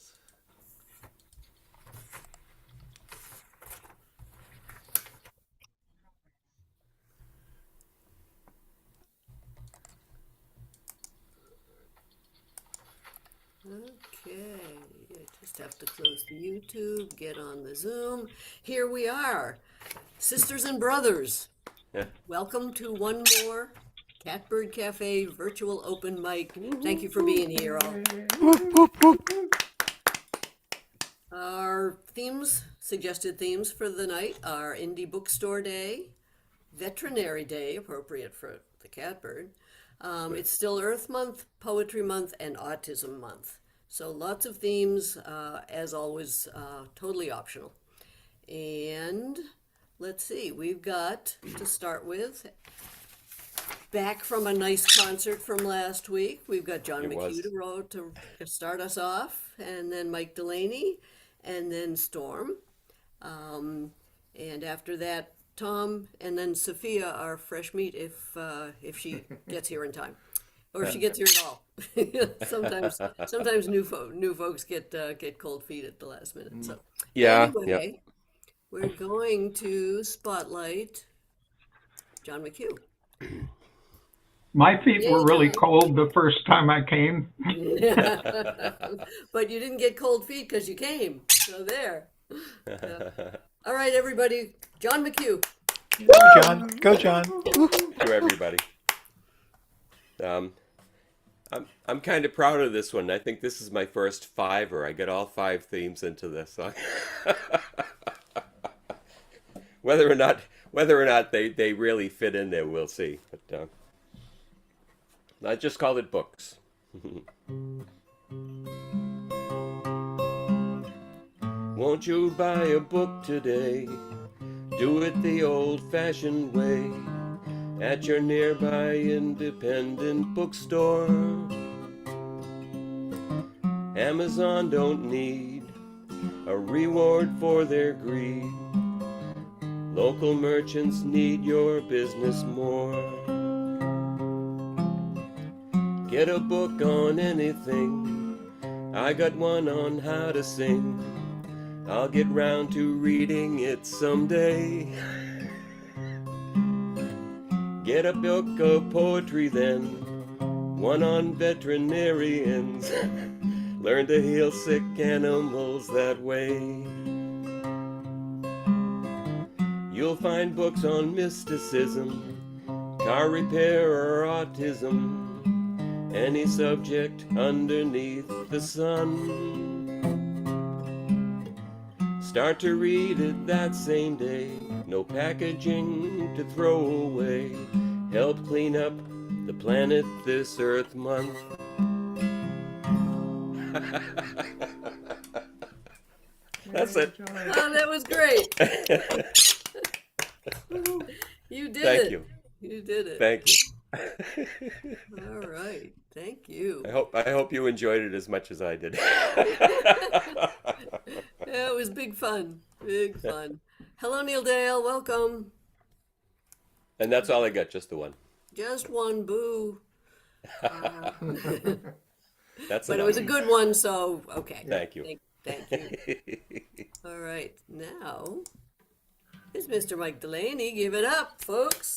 this. Okay, I just have to close the YouTube, get on the Zoom. Here we are, sisters and brothers. Yeah. Welcome to one more Catbird Cafe virtual open mic. Thank you for being here all. Our themes, suggested themes for the night are Indie Bookstore Day, Veterinary Day, appropriate for the Catbird. It's still Earth Month, Poetry Month, and Autism Month. So lots of themes, as always, totally optional. And let's see, we've got to start with, back from a nice concert from last week, we've got John McHugh to start us off, and then Mike Delaney, and then Storm. And after that, Tom, and then Sophia, our fresh meat, if she gets here in time, or if she gets here at all. sometimes new folks get cold feet at the last minute. So anyway, we're going to spotlight John McHugh. My feet were really cold the first time I came. But you didn't get cold feet because you came. So there. All right, everybody. John McHugh. Go, John. Go, John. To everybody. I'm kind of proud of this one. I think this is my first fiver. I get all 5 themes into this song. Whether or not they really fit in there, we'll see. But I just called it books. Won't you buy a book today? Do it the old-fashioned way at your nearby independent bookstore. Amazon don't need a reward for their greed. Local merchants need your business more. Get a book on anything. I got one on how to sing. I'll get round to reading it someday. Get a book of poetry then, one on veterinarians. Learn to heal sick animals that way. You'll find books on mysticism, car repair or autism, any subject underneath the sun. Start to read it that same day, no packaging to throw away. Help clean up the planet this Earth Month. That's it. Oh, that was great. You did it. Thank you. You did it. Thank you. All right. Thank you. I hope you enjoyed it as much as I did. Yeah, it was big fun. Big fun. Hello, Neil Dale. Welcome. And that's all I got, just the one. Just one, boo. That's But enough. it was a good one, so okay. Thank you. Thank you. All right. Now is Mr. Mike Delaney. Give it up, folks.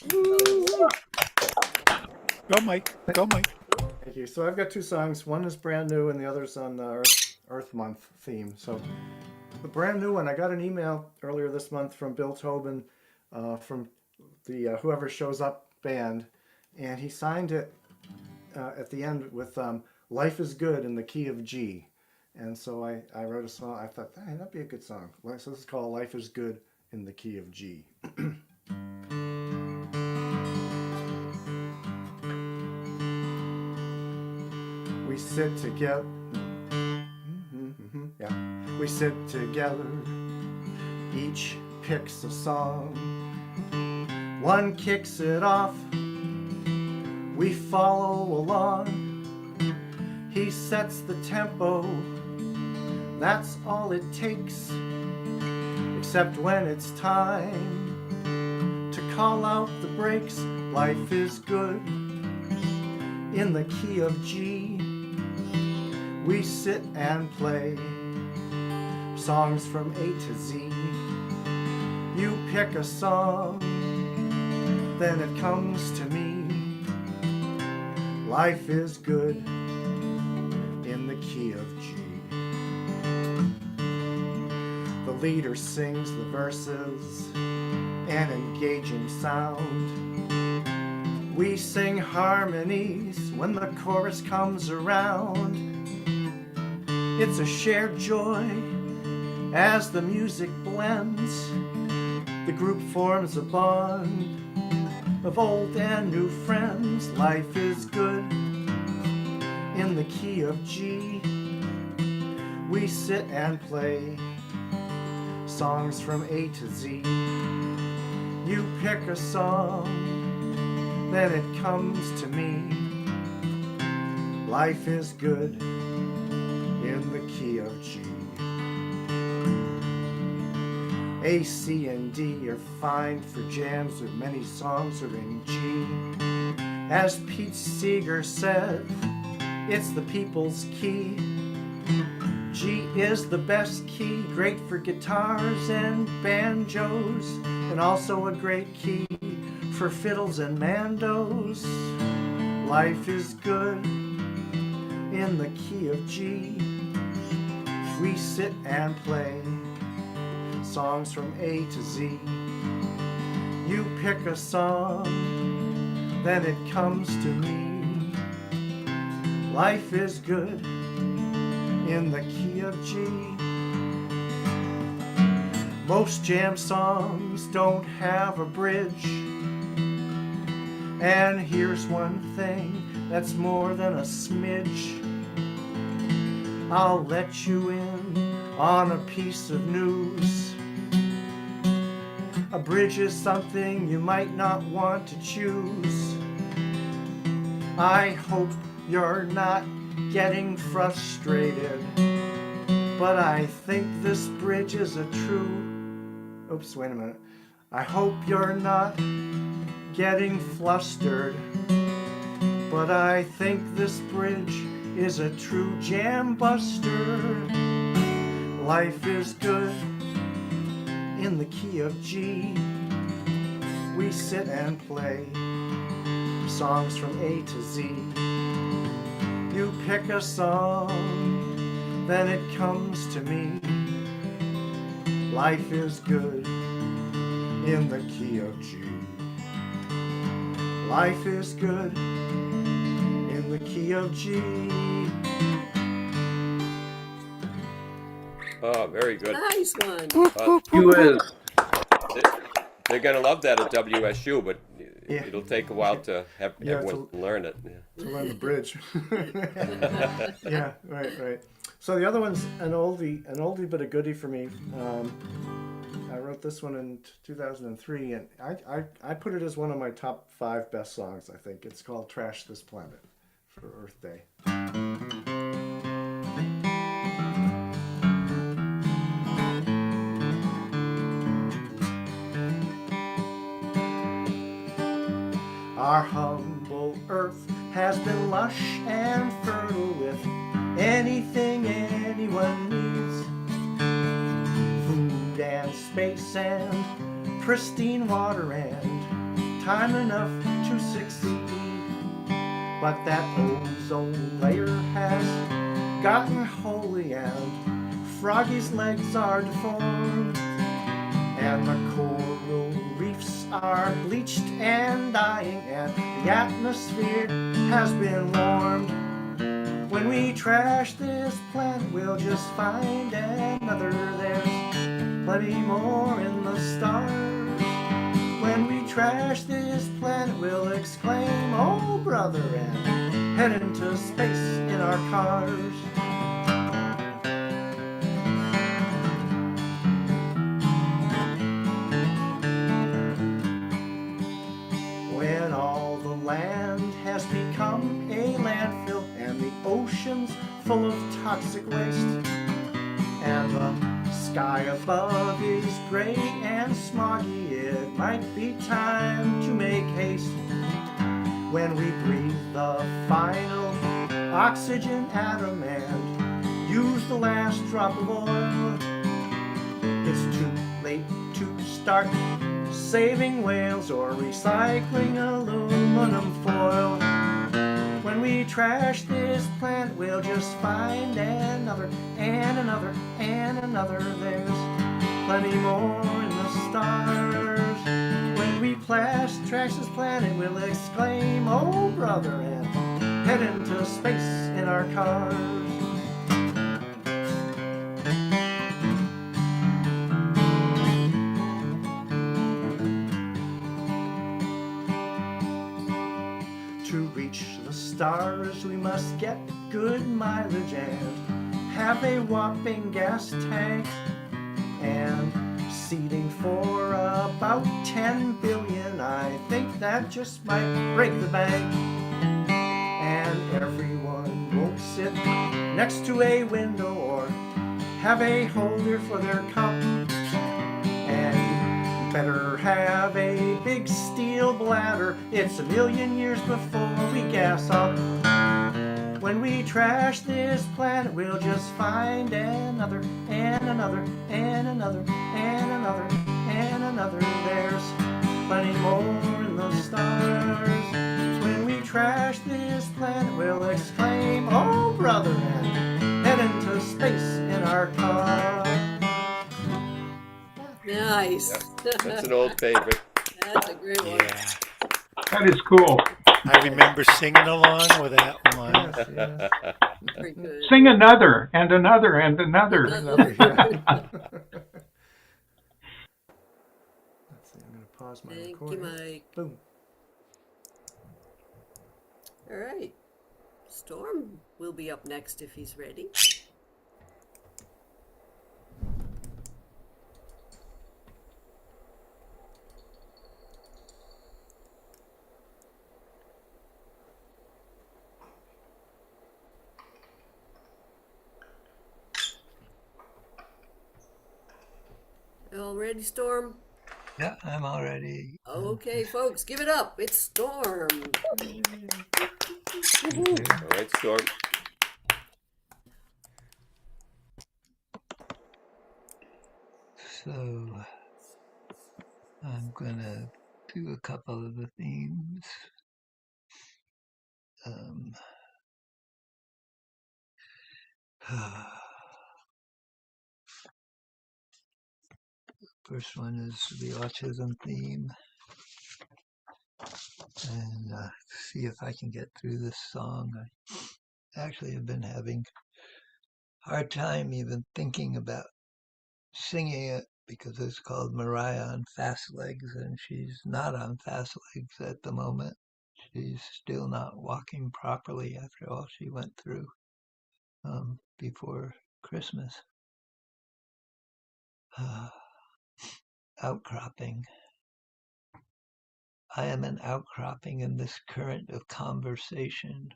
Go, Mike. Go, Mike. Thank you. So I've got 2 songs. One is brand new, and the other's on the Earth Month theme. So the brand new one, I got an email earlier this month from Bill Tobin from the Whoever Shows Up band, and he signed it at the end with Life is Good in the key of G. And so I wrote a song. I thought, hey, that'd be a good song. So this is called Life is Good in the key of G. We sit together. Yeah. We sit together. Each picks a song. One kicks it off. We follow along. He sets the tempo. That's all it takes. Except when it's time to call out the brakes. Life is good in the key of G. we sit and play songs from A to Z. You pick a song, then it comes to me. Life is good in the key of G. The leader sings the verses, an engaging sound. We sing harmonies when the chorus comes around. It's a shared joy as the music blends. The group forms a bond of old and new friends. Life is good in the key of G. We sit and play songs from A to Z. You pick a song, then it comes to me. Life is good in the key of G. A, C, and D are fine for jams with many songs are in G. As Pete Seeger said, it's the people's key. G is the best key, great for guitars and banjos, and also a great key for fiddles and mandos. Life is good in the key of G. We sit and play songs from A to Z. You pick a song, then it comes to me. Life is good in the key of G. Most jam songs don't have a bridge, and here's one thing that's more than a smidge. I'll let you in on a piece of news. A bridge is something you might not want to choose. I hope you're not getting frustrated, but I think this bridge is a true... Oops, wait a minute. I hope you're not getting flustered, but I think this bridge is a true jam buster. Life is good in the key of G. We sit and play songs from A to Z. You pick a song, then it comes to me. Life is good in the key of G. Life is good in the key of G. Oh, very good. Nice one. You is. They're going to love that at WSU, but Yeah. it'll take a while to have Yeah, everyone learn it. Yeah. To learn the bridge. Yeah, right. So the other one's an oldie but a goodie for me. I wrote this one in 2003, and I put it as one of my top 5 best songs, I think. It's called Trash This Planet for Earth Day. Our humble earth has been lush and fertile with anything anyone needs. Food and space and pristine water and time enough to succeed. But that ozone layer has gotten holy and Froggy's legs are deformed. And the coral reefs are bleached and dying, and the atmosphere has been warmed. When we trash this planet, we'll just find another. There's plenty more in the stars. When we trash this planet, we'll exclaim, "Oh, brother," and head into space in our cars. When all the land has become a landfill and the oceans full of toxic waste, and the sky above is gray and smoggy, it might be time to make haste. When we breathe the final oxygen atom and the last drop of oil. It's too late to start saving whales or recycling aluminum foil. When we trash this planet, we'll just find another and another and another. There's plenty more in the stars. When we trash this planet, we'll exclaim, oh brother, and head into space in our cars. To reach the stars, we must get good mileage and have a whopping gas tank and seating for about 10 billion. I think that just might break the bank. And everyone won't sit next to a window or have a holder for their cup. And better have a big steel bladder. It's a million years before we gas up. When we trash this planet, we'll just find another and another and another and another and another. There's plenty more in the stars. When we trash this planet, we'll exclaim, oh brother, and head into space in our car. Nice. That's an old favorite. That's a great one. Yeah. That is cool. I remember singing along with that one. Yes, yes. Very good. Sing another and another and another. Another, yeah. Let's see, I'm going to pause my Thank you, recording. Mike. Boom. All right. Storm will be up next if he's ready. All ready, Storm? Yeah, I'm already. Okay, folks, give it up. It's Storm. All right, Storm. So I'm gonna do a couple of the themes. First one is the autism theme, and see if I can get through this song. I actually have been having a hard time even thinking about singing it because it's called Mariah on Fast Legs, and she's not on fast legs at the moment. She's still not walking properly after all she went through before Christmas. Outcropping. I am an outcropping in this current of conversation.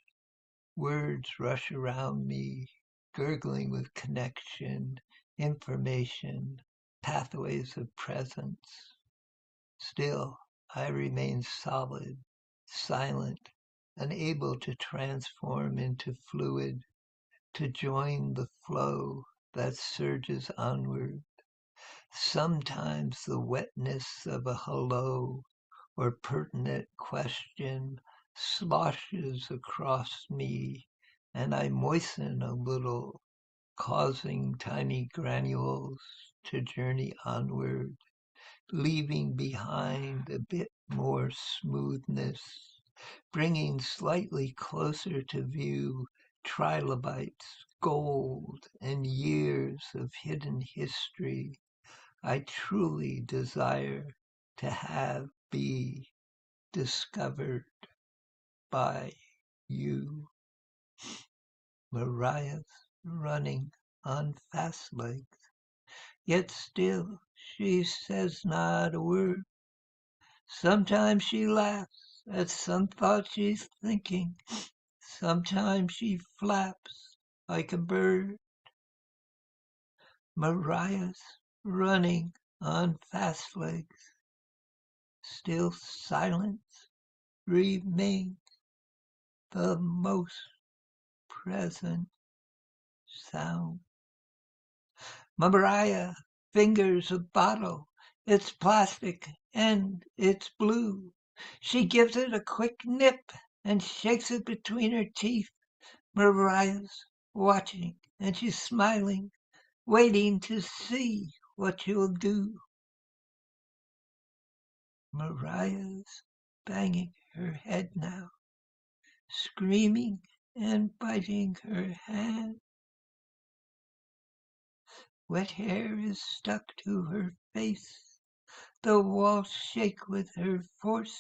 Words rush around me, gurgling with connection, information, pathways of presence. Still, I remain solid, silent, unable to transform into fluid, to join the flow that surges onward. Sometimes the wetness of a hello or pertinent question sloshes across me, and I moisten a little, causing tiny granules to journey onward, leaving behind a bit more smoothness, bringing slightly closer to view trilobites, gold, and years of hidden history I truly desire to have be discovered by you. Mariah's running on fast legs, yet still she says not a word. Sometimes she laughs at some thought she's thinking. Sometimes she flaps like a bird. Mariah's running on fast legs. Still silence remains the most present sound. Mariah fingers a bottle. It's plastic and it's blue. She gives it a quick nip and shakes it between her teeth. Mariah's watching and she's smiling, waiting to see what you'll do. Mariah's banging her head now, screaming and biting her hand. Wet hair is stuck to her face. The walls shake with her force.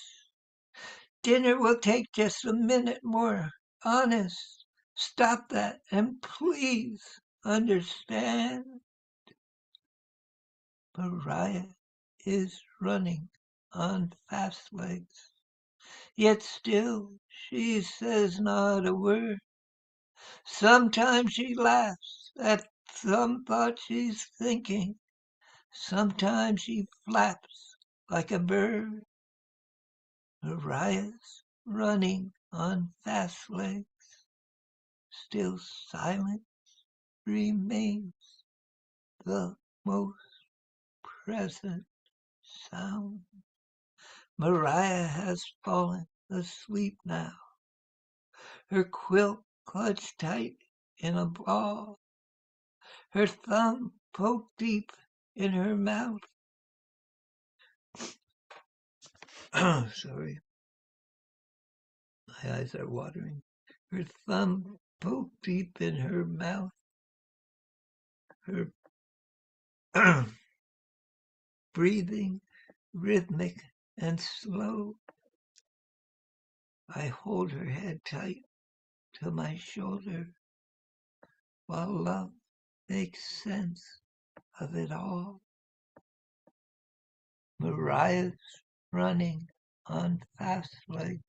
Dinner will take just a minute more. Honest, stop that and please understand. Mariah is running on fast legs. Yet still she says not a word. Sometimes she laughs at some thought she's thinking. Sometimes she flaps like a bird. Mariah's running on fast legs. Still silence remains the most present sound. Mariah has fallen asleep now, her quilt clutched tight in a ball, her thumb poked deep in her mouth. Sorry, my eyes are watering. Her thumb poked deep in her mouth, her breathing rhythmic and slow. I hold her head tight to my shoulder while love makes sense of it all. Mariah's running on fast legs,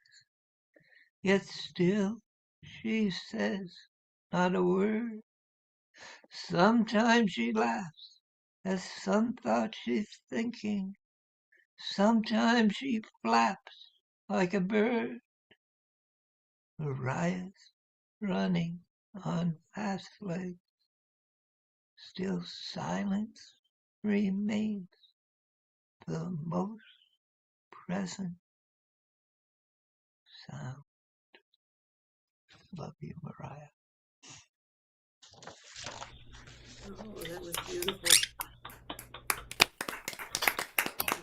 yet still she says not a word. Sometimes she laughs at some thought she's thinking. Sometimes she flaps like a bird. Mariah's running on fast legs. Still silence remains the most present sound. Love you, Mariah. Oh, that was beautiful.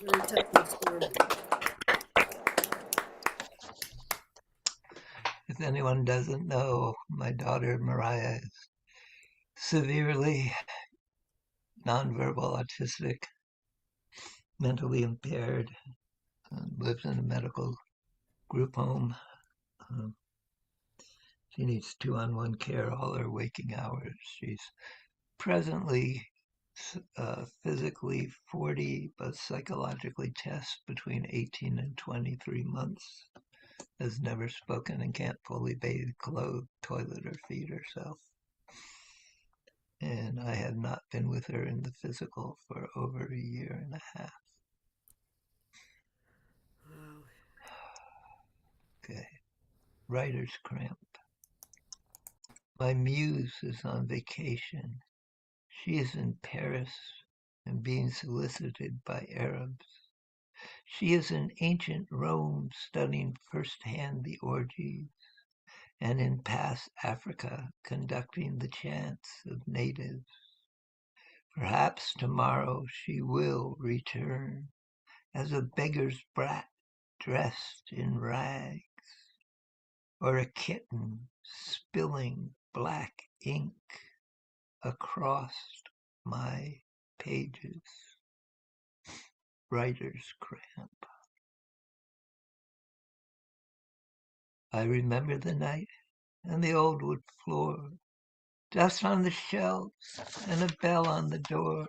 Very touching story. If anyone doesn't know, my daughter Mariah is severely nonverbal autistic, mentally impaired, lives in a medical group home. She needs 2-on-1 care all her waking hours. She's presently physically 40, but psychologically tests between 18 and 23 months. Has never spoken and can't fully bathe, clothe, toilet, or feed herself. And I have not been with her in the physical for over a year and a half. Wow. Okay. Writer's cramp. My muse is on vacation. She is in Paris and being solicited by Arabs. She is in ancient Rome studying firsthand the orgies, and in past Africa conducting the chants of natives. Perhaps tomorrow she will return as a beggar's brat dressed in rags, or a kitten spilling black ink across my pages. Writer's cramp. I remember the night and the old wood floor, dust on the shelves and a bell on the door.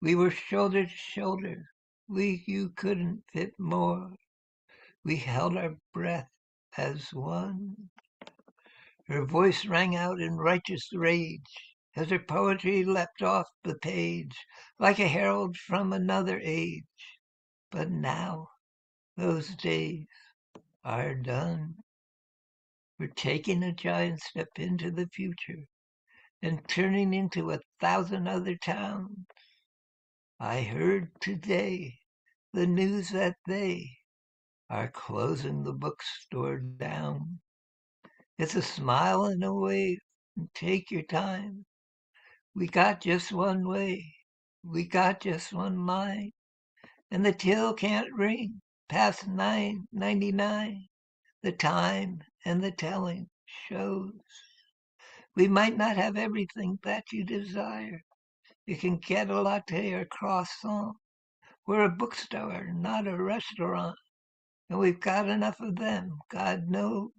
We were shoulder to shoulder. You couldn't fit more. We held our breath as one. Her voice rang out in righteous rage as her poetry leapt off the page like a herald from another age. But now those days are done. We're taking a giant step into the future, and turning into 1,000 other towns. I heard today the news that they are closing the bookstore down. It's a smile and a wave, and take your time. We got just one way, we got just one line, and the till can't ring past 9:99. The time and the telling shows we might not have everything that you desire. You can get a latte or croissant. We're a bookstore, not a restaurant. And we've got enough of them, God knows.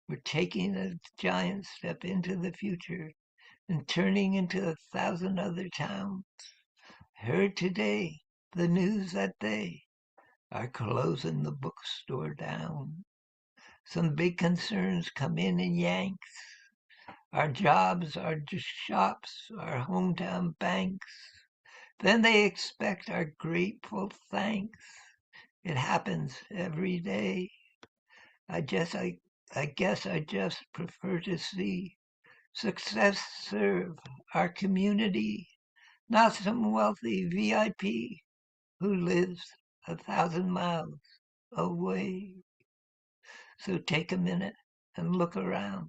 We're taking a giant step into the future and turning into 1,000 other towns. Heard today the news that they are closing the bookstore down. Some big concerns come in and yanks our jobs, our shops, our hometown banks. Then they expect our grateful thanks. It happens every day. I guess I just prefer to see success serve our community, not some wealthy VIP who lives 1,000 miles away. So take a minute and look around.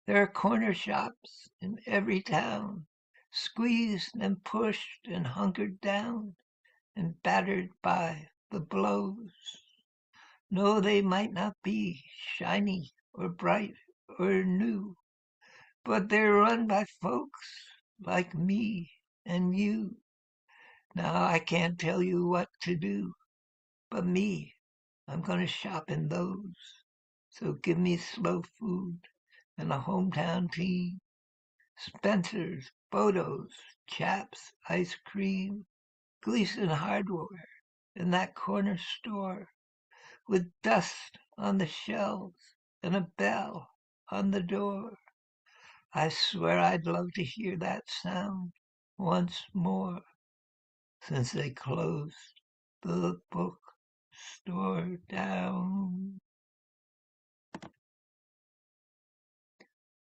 There are corner shops in every town, squeezed and pushed and hunkered down and battered by the blows. No, they might not be shiny or bright or new, but they're run by folks like me and you. Now I can't tell you what to do, but me, I'm gonna shop in those. So give me slow food and a hometown tea. Spencer's, Bodo's, Chaps, ice cream, Gleason hardware, in that corner store, with dust on the shelves and a bell on the door. I swear I'd love to hear that sound once more, since they closed the bookstore down.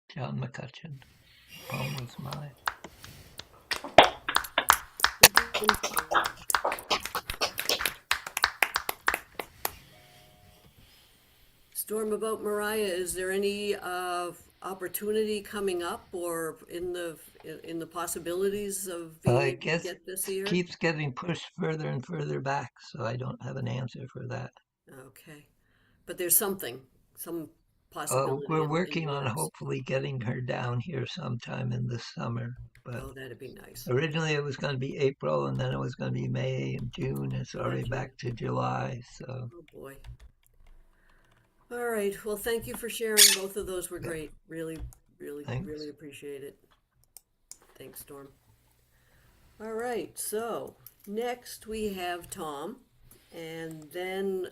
John McCutcheon. Poem was mine. Storm, about Mariah, is there any opportunity coming up, or in the possibilities of being I able to guess get this year? keeps getting pushed further and further back, so I don't have an answer for that. Okay, but there's some possibility We're in the working on works. hopefully getting her down here sometime in the summer, but Oh, that'd be nice. originally it was going to be April and then it was going to be May and June. It's already Gotcha. back to July, so Oh boy. All right. Well, thank you for sharing. Both of those were yeah, great. Really, really, really thanks. appreciate it. Thanks, Storm. All right. So next we have Tom, and then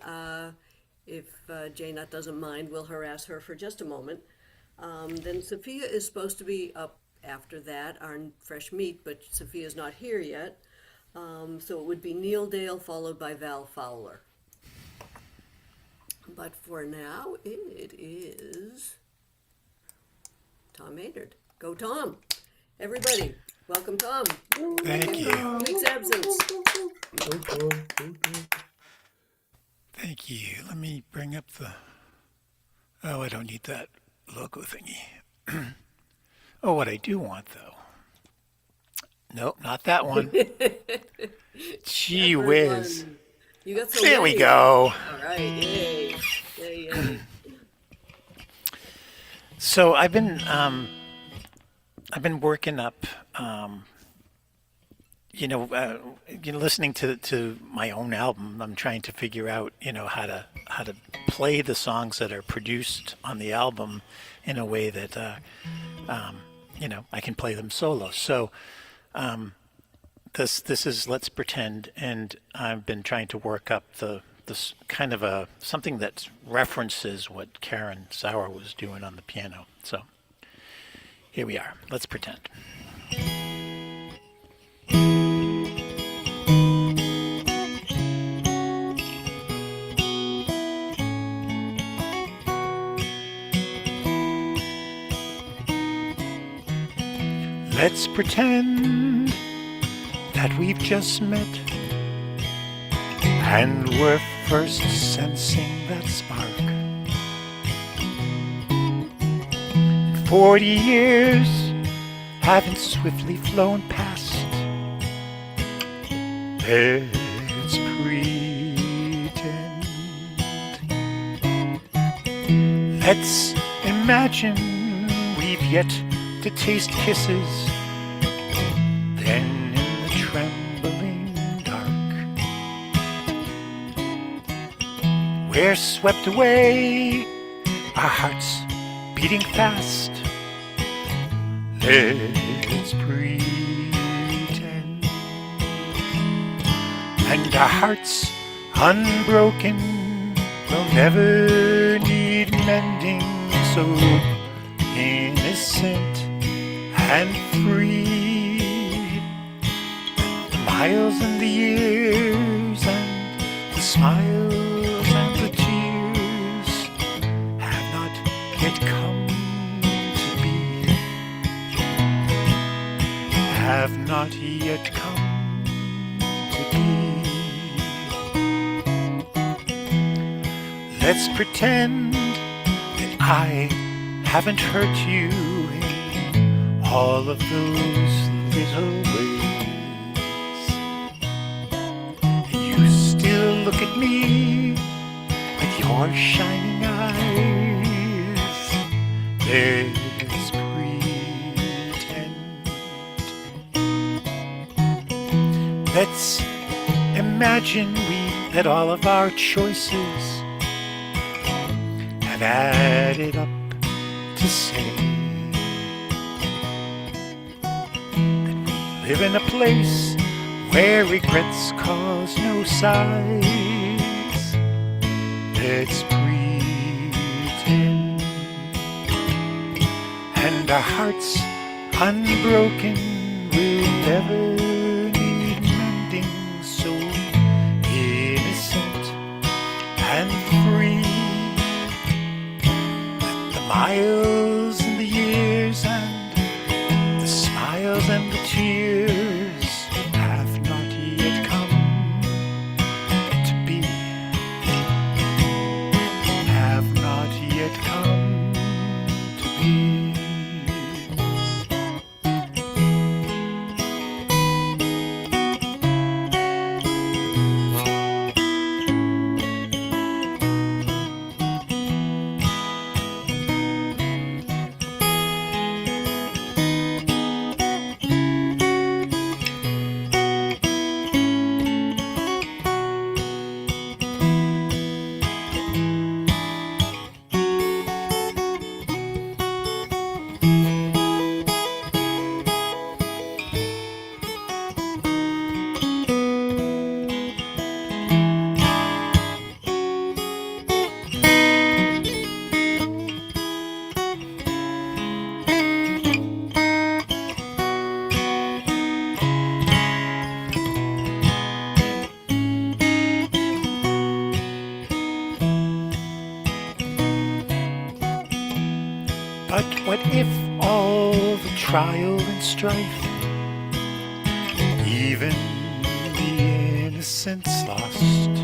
if Janet doesn't mind, we'll harass her for just a moment. Then Sophia is supposed to be up after that, our fresh meat, but Sophia's not here yet. So it would be Neil Dale followed by Val Fowler. But for now, it is Tom Maynard. Go, Tom. Everybody, welcome, Tom. Thank you. After a week's absence. Thank you. Let me bring up the. Oh, I don't need that logo thingy. Oh, what I do want, though. Nope, not that one. Gee whiz. Everyone. You got so There we many. go. All right, yay. Yay, yay. So I've been working up, listening to my own album. I'm trying to figure out, how to play the songs that are produced on the album in a way that, I can play them solo. So, this is Let's Pretend, and I've been trying to work up this kind of something that references what Karen Sauer was doing on the piano. So here we are. Let's pretend. Let's pretend that we've just met and we're first sensing that spark. 40 years haven't swiftly flown past. Let's pretend. Let's imagine we've yet to taste kisses. Then in the trembling dark, we're swept away, our hearts beating fast. Let's pretend. And our hearts unbroken will never need mending, so innocent and free. The miles and the years and the smiles and the tears have not yet come to be, have not yet come to be. Let's pretend that I haven't hurt you in all of those little ways. And you still look at me with your shining eyes. Let's pretend. Let's imagine we let all of our choices have added up to say that we live in a place where regrets cause no sighs. Let's pretend. And our hearts unbroken will never need mending, so innocent and free. The miles and the years and the smiles and the tears have not yet come to be, have not yet come to be. But what if all the trial and strife, even the innocence lost,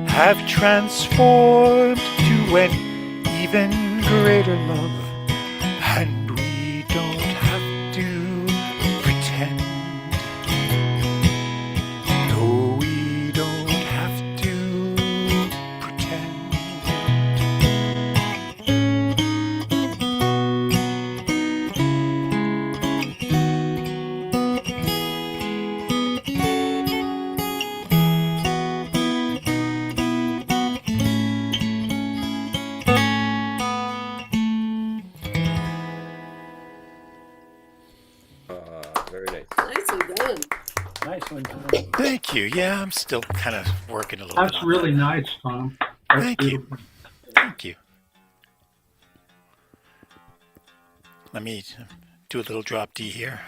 have transformed to an even greater love, and we don't have to pretend? No, we don't have to pretend. Very nice. Nicely done. Nice one, Tom. Thank you. Yeah, I'm still kind of working a little bit That's on really that. nice, Tom. That's Thank you. beautiful. Thank you. Let me do a little drop D here.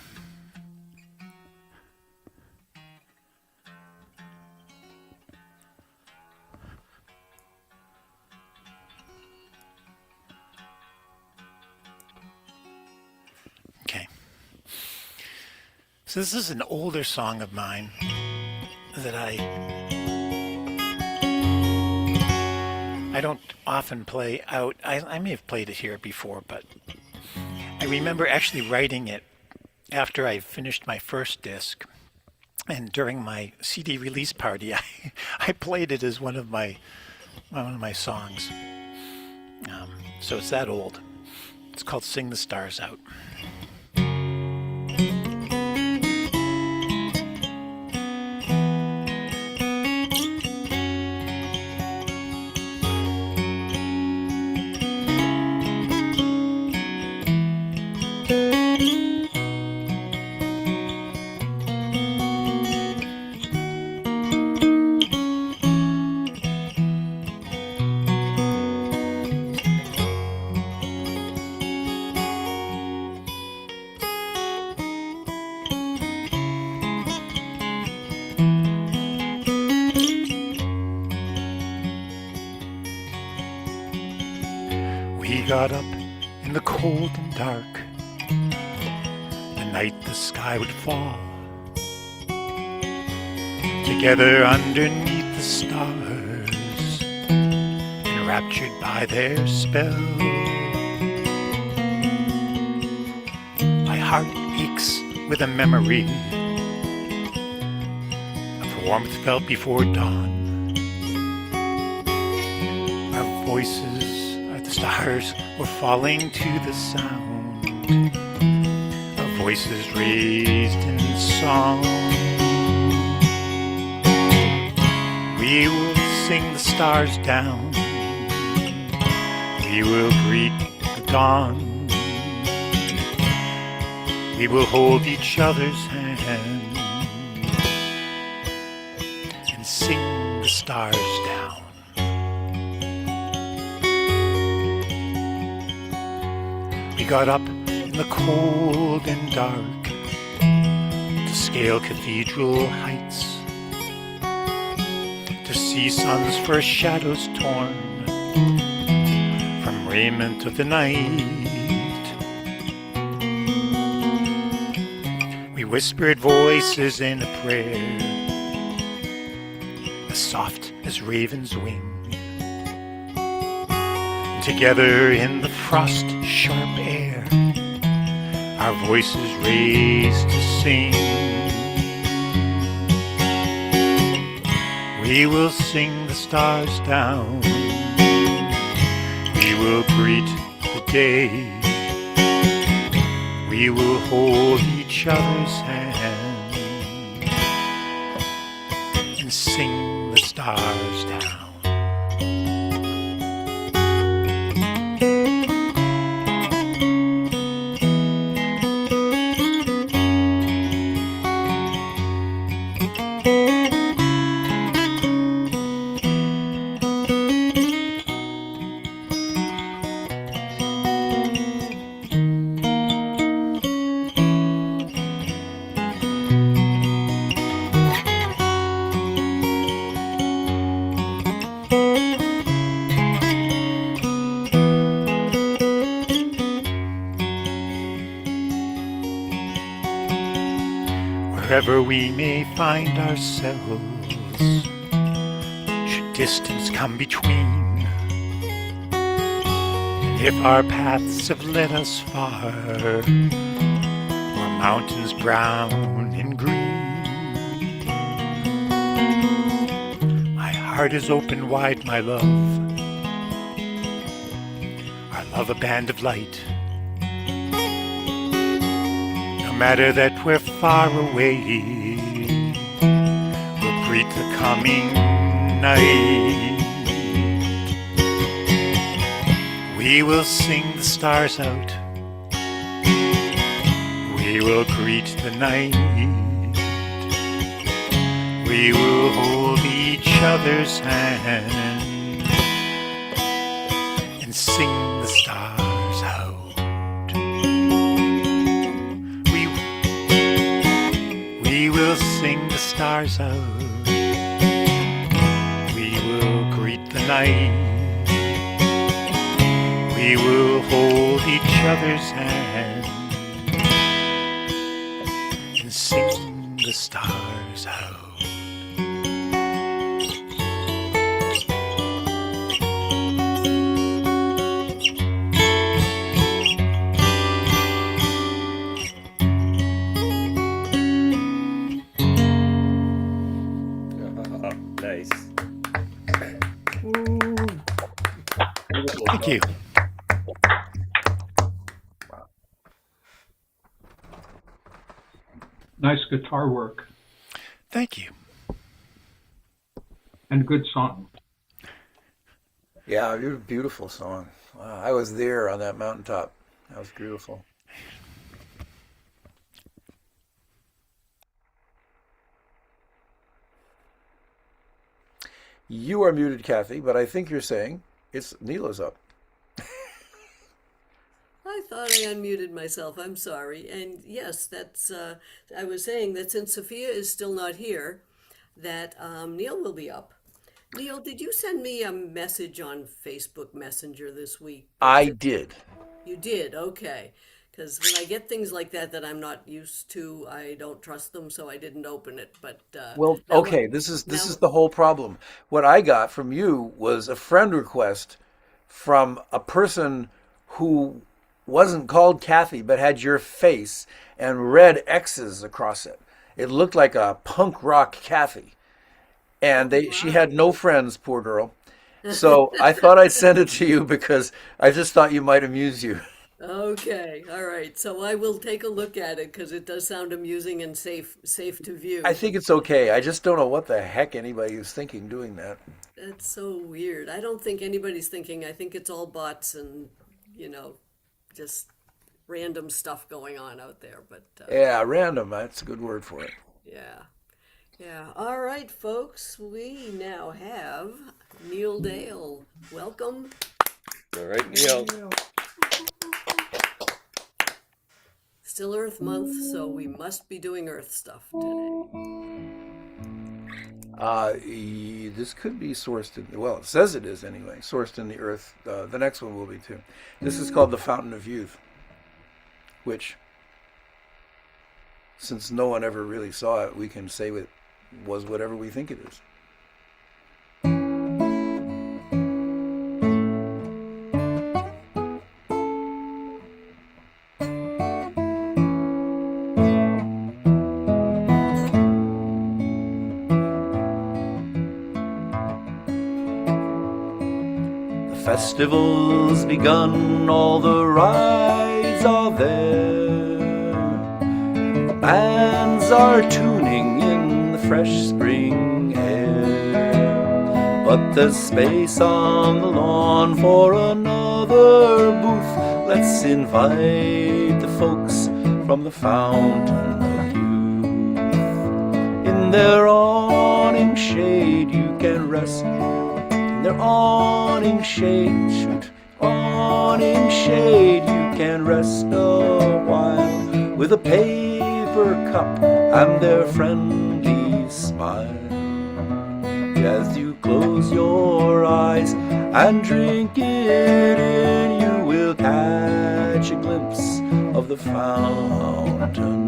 So this is an older song of mine that I don't often play out. I may have played it here before, but I remember actually writing it after I finished my first disc. And during my CD release party, I played it as one of my songs. So it's that old. It's called Sing the Stars Out. We got up in the cold and dark, the night the sky would fall, together underneath the stars, enraptured by their spell. My heart aches with a memory of warmth felt before dawn. Our voices, the stars were falling to the sound, our voices raised in song. We will sing the stars down, we will greet the dawn, we will hold each other's hand and sing the stars down. We got up in the cold and dark to scale cathedral heights, to see sun's first shadows torn from raiment of the night. We whispered voices in a prayer as soft as raven's wing. Together in the frost-sharp air, our voices raised to sing. We will sing the stars down, we will greet the day, we will hold each other's hand and sing the stars down. Wherever we may find ourselves, should distance come between, and if our paths have led us far, or mountains brown and green, my heart is open wide, my love, our love a band of light. No matter that we're far away, we'll greet the coming night. We will sing the stars out, we will greet the night, we will hold each other's hand and sing the stars out. We will sing the stars out, we will greet the night, we will hold each other's hand and sing the stars out. Nice. Thank you. Nice guitar work Thank you. and good song. Yeah, you're a beautiful song. Wow, I was there on that mountaintop. That was beautiful. You are muted, Kathy, but I think you're saying it's Neela's up. I thought I unmuted myself. I'm sorry. And yes, that's. I was saying that since Sophia is still not here, that Neil will be up. Neil, did you send me a message on Facebook Messenger this week? I did. You did, okay. Because when I get things like that I'm not used to, I don't trust them, so I didn't open it. But Well, now, okay, this is now, the whole problem. What I got from you was a friend request from a person who wasn't called Kathy but had your face and red X's across it. It looked like a punk rock Kathy. And she had no friends, poor girl. So I thought I'd send it to you because I just thought you might amuse you. okay, all right. So I will take a look at it because it does sound amusing and safe to view. I think it's okay. I just don't know what the heck anybody was thinking doing that. That's so weird. I don't think anybody's thinking. I think it's all bots and, just random stuff going on out there. But Yeah, random. That's a good word for it. yeah. Yeah. All right, folks. We now have Neil Dale. Welcome. All right, Neil. Still Earth Month, so we must be doing Earth stuff today. This could be sourced in, well, it says it is anyway, sourced in the earth. The next one will be too. This is called the Fountain of Youth, which, since no one ever really saw it, we can say it was whatever we think it is. Festival's begun, all the rides are there. Bands are tuning in the fresh spring air. But there's space on the lawn for another booth. Let's invite the folks from the Fountain of Youth. In their awning shade you can rest. Their awning shade, you can rest a while with a paper cup and their friendly smile. As you close your eyes and drink it in, you will catch a glimpse of the fountain.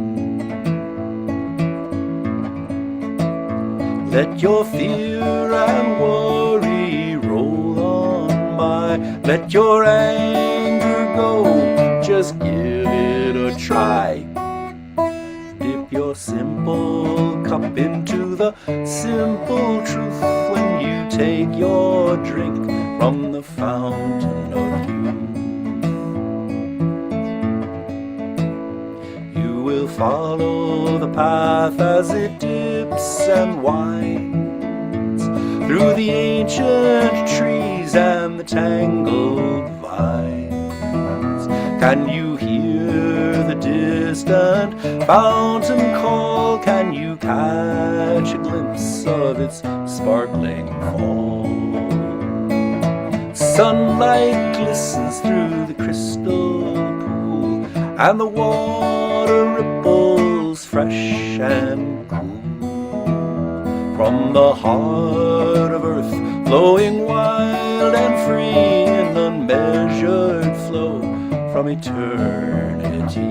Let your fear and worry roll on by. Let your anger go, just give it a try. Dip your simple cup into the simple truth when you take your drink from the fountain of youth. You will follow the path as it dips and winds through the ancient trees and the tangled vines. Can you hear the distant fountain call? Can you catch a glimpse of its sparkling fall? Sunlight glistens through the crystal pool, and the water ripples fresh and cool. From the heart of earth, flowing wild and free in unmeasured flow from eternity.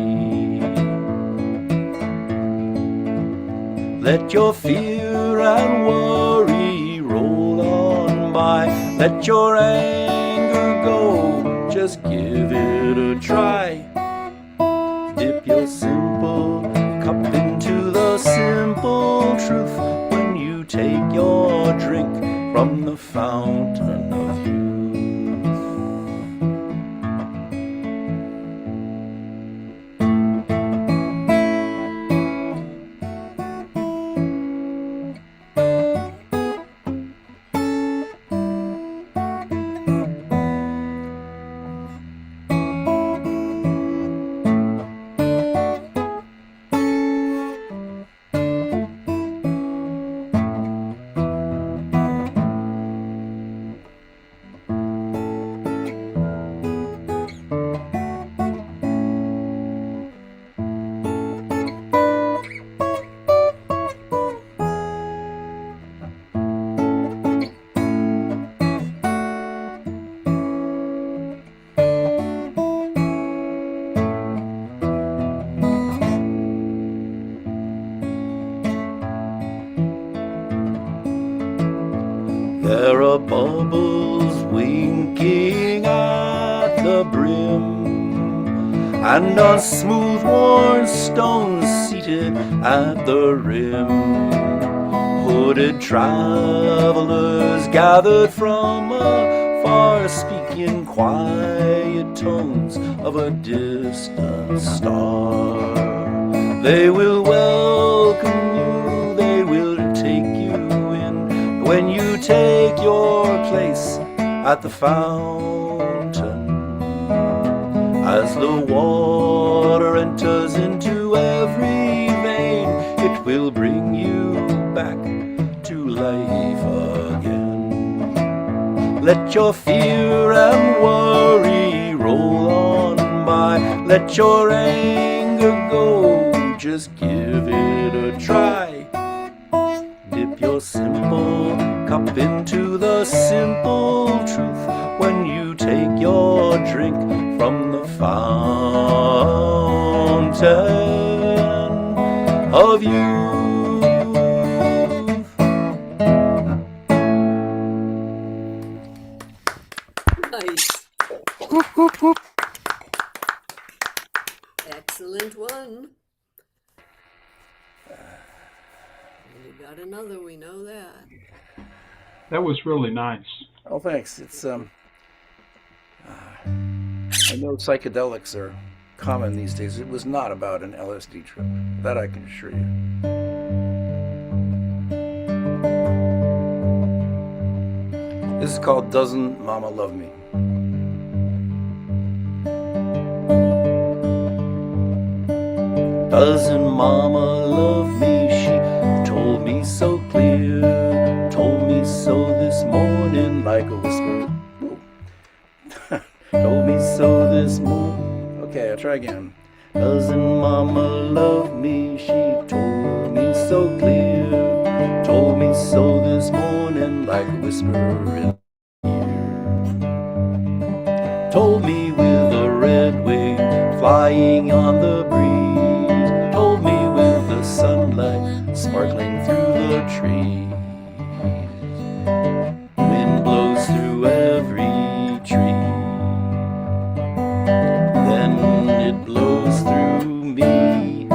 Let your fear and worry roll on by. Let your anger go, just give it a try. Dip your simple cup into the simple truth when you take your drink from the fountain of youth. There are bubbles winking at the brim, and on smooth worn stones seated at the rim, hooded travelers gathered from afar, speaking quiet tones of a distant star. They will welcome you, they will take you in when you take your place at the fountain. As the water enters into every vein, it will bring you back to life again. Let your fear and worry roll on by. Let your anger go, just give it a try. Dip your simple cup into the simple truth when you take your drink from the fountain of youth. Nice. Excellent one. You got another, we know that. That was really nice. Oh, thanks. It's I know psychedelics are common these days. It was not about an LSD trip. That I can assure you. This is called Doesn't Mama Love Me? Doesn't Mama love me? She told me so clear, told me so this morning like a whisper. Told me so this morning. Okay, I'll try again. Doesn't Mama love me? She told me so clear, told me so this morning like a whisper in my ear. Told me with a red wing flying on the breeze. Told me with the sunlight sparkling through the trees. Wind blows through every tree. Then it blows through me.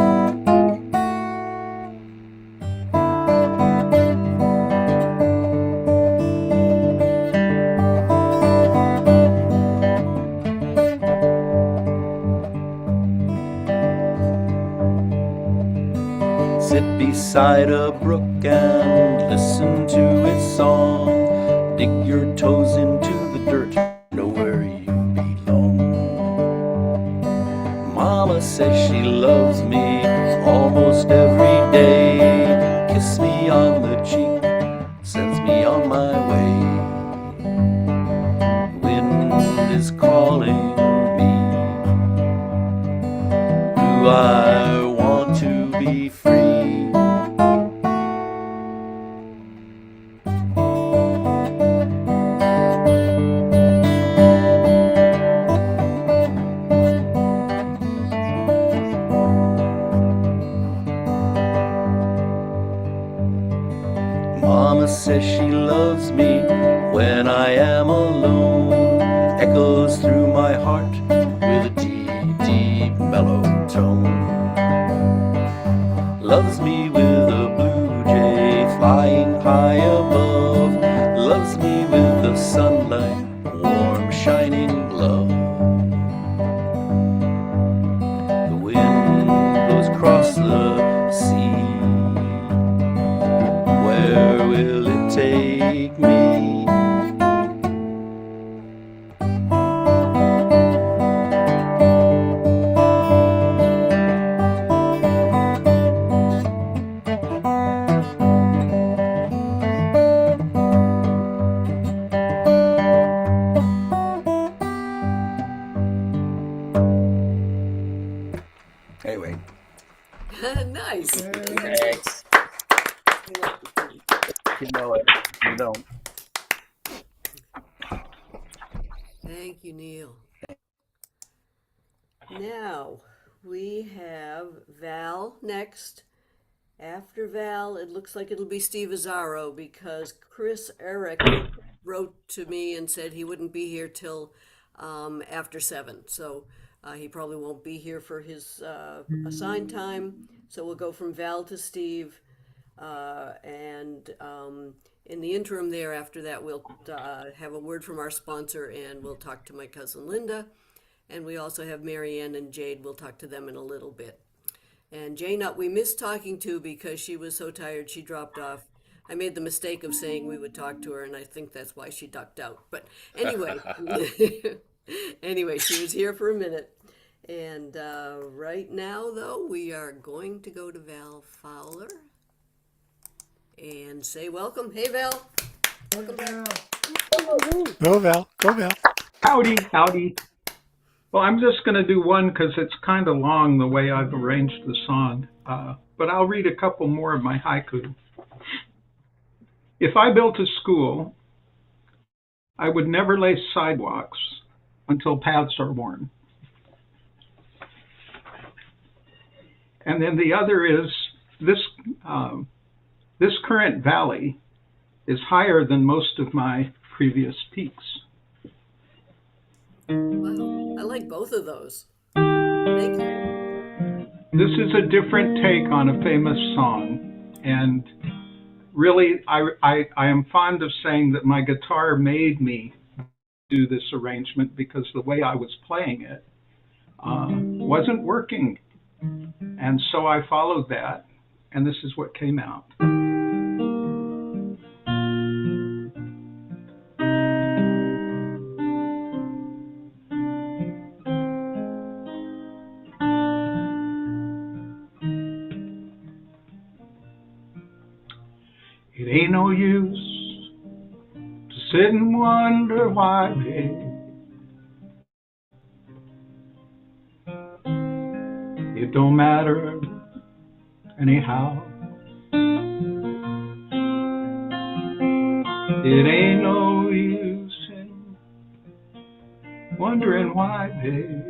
Sit beside a brook and listen to its song. Dig your toes into the dirt, know where you belong. Mama says she loves me almost every day. Kiss me on the cheek, sends me on my way. Wind is calling me. Do I want to be free? says she loves me when I am alone echoes through my heart with a deep, deep mellow tone. Loves me with a blue jay flying high above. Loves me with the sunlight, warm shining love. The wind blows across the sea. Where will it take me? Anyway, Nice. Thanks. You know it. You don't. Thank you, Neil. Now we have Val next. After Val, it looks like it'll be Steve Azzaro because Chris Eric wrote to me and said he wouldn't be here till after 7. So he probably won't be here for his assigned time. So we'll go from Val to Steve. And in the interim there, after that, we'll have a word from our sponsor and we'll talk to my cousin Linda. And we also have Marianne and Jade. We'll talk to them in a little bit. And Jane, we missed talking to because she was so tired she dropped off. I made the mistake of saying we would talk to her, and I think that's why she ducked out. But anyway, anyway, she was here for a minute. And right now, though, we are going to go to Val Fowler and say welcome. Hey, Val. Welcome back. Go Val, go Val. Howdy, howdy. Well, I'm just going to do one because it's kind of long the way I've arranged the song, but I'll read a couple more of my haiku. If I built a school, I would never lay sidewalks until paths are worn. And then the other is this current valley is higher than most of my previous peaks. Wow. I like both of those. Thank you. This is a different take on a famous song, and really I am fond of saying that my guitar made me do this arrangement because the way I was playing it wasn't working, and so I followed that, and this is what came out. It ain't no use to sit and wonder why, babe. It don't matter anyhow. It ain't no use in wondering why, babe.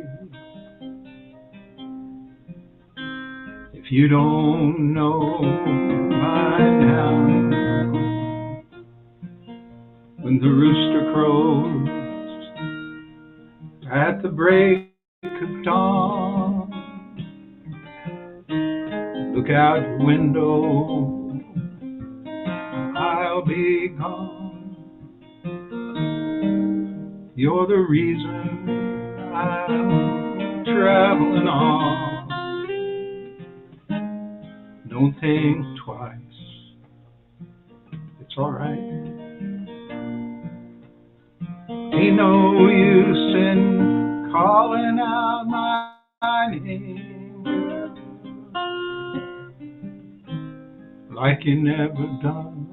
If you don't know by now, when the rooster crows at the break of dawn, look out your window, I'll be gone. You're the reason I'm traveling on. Don't think twice, it's alright. Ain't no use in calling out my name like you never done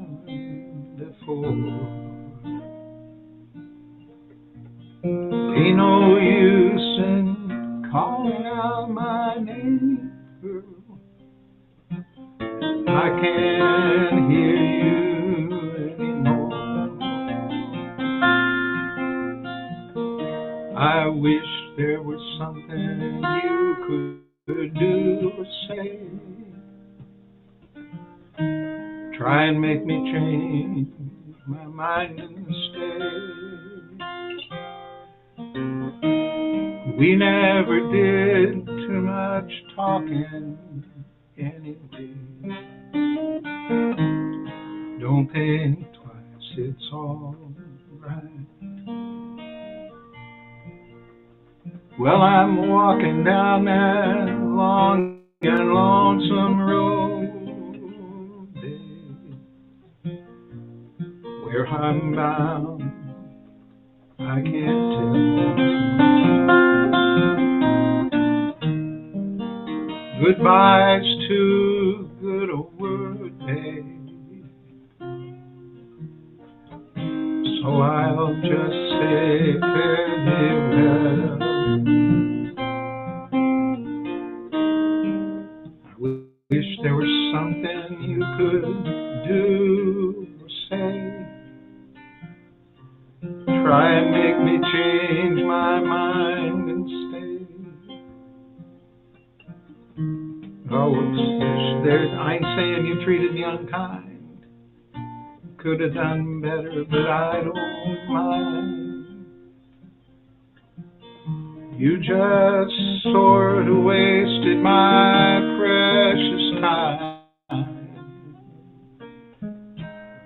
before. Ain't no use in calling out my name, girl. I can't hear you anymore. I wish there was something you could do or say. Try and make me change mind instead. We never did too much talking anyway. Don't think twice, it's all right. Well, I'm walking down that long and lonesome road, babe, where I'm bound, I can't tell. Goodbye's too good a word, babe, so I'll just say fare thee well. I wish there was something you could do or say, try and make me change my mind and stay. Oh, I ain't saying you treated me unkind. Could have done better, but I don't mind. You just sort of wasted my precious time.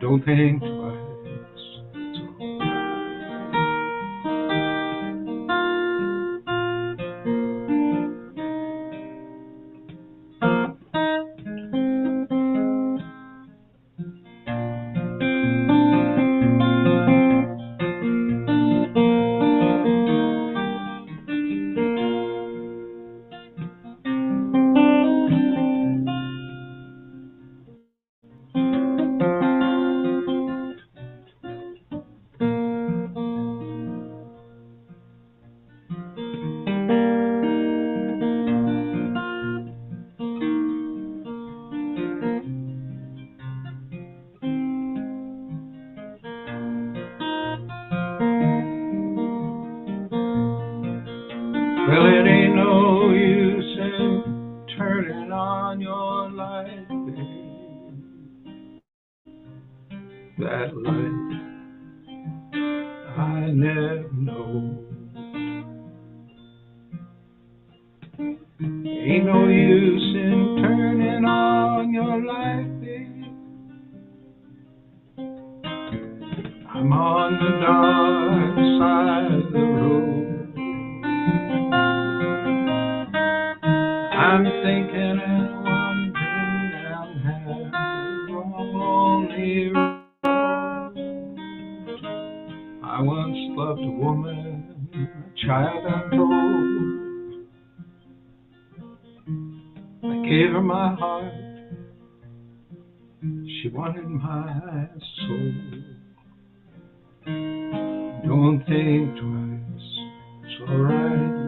Don't think twice. Well, it ain't no use in turning on your light, babe. That light I never know. Ain't no use in turning on your light, babe. I'm on the dark side of the road. I'm thinking and wondering down that long, lonely road. I once loved a woman, a child untold. I gave her my heart, she wanted my soul. Don't think twice, it's alright.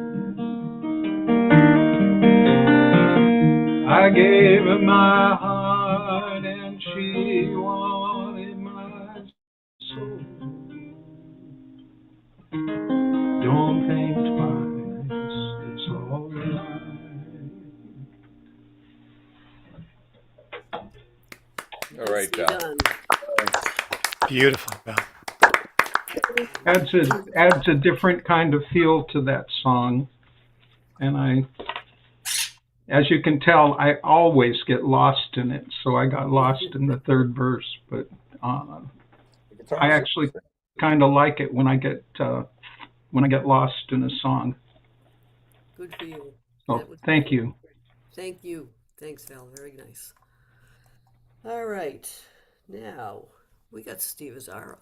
I gave her my heart and she wanted my soul. Don't think twice, it's all right. All right, Nicely Val. done. Beautiful, Val. Adds a different kind of feel to that song, and as you can tell, I always get lost in it. So I got lost in the third verse, but I actually kind of like it when I get lost in a song. Good for you. So That was thank you. Thank you. Thanks, Val. Very nice. All right. Now, we got Steve Azzaro.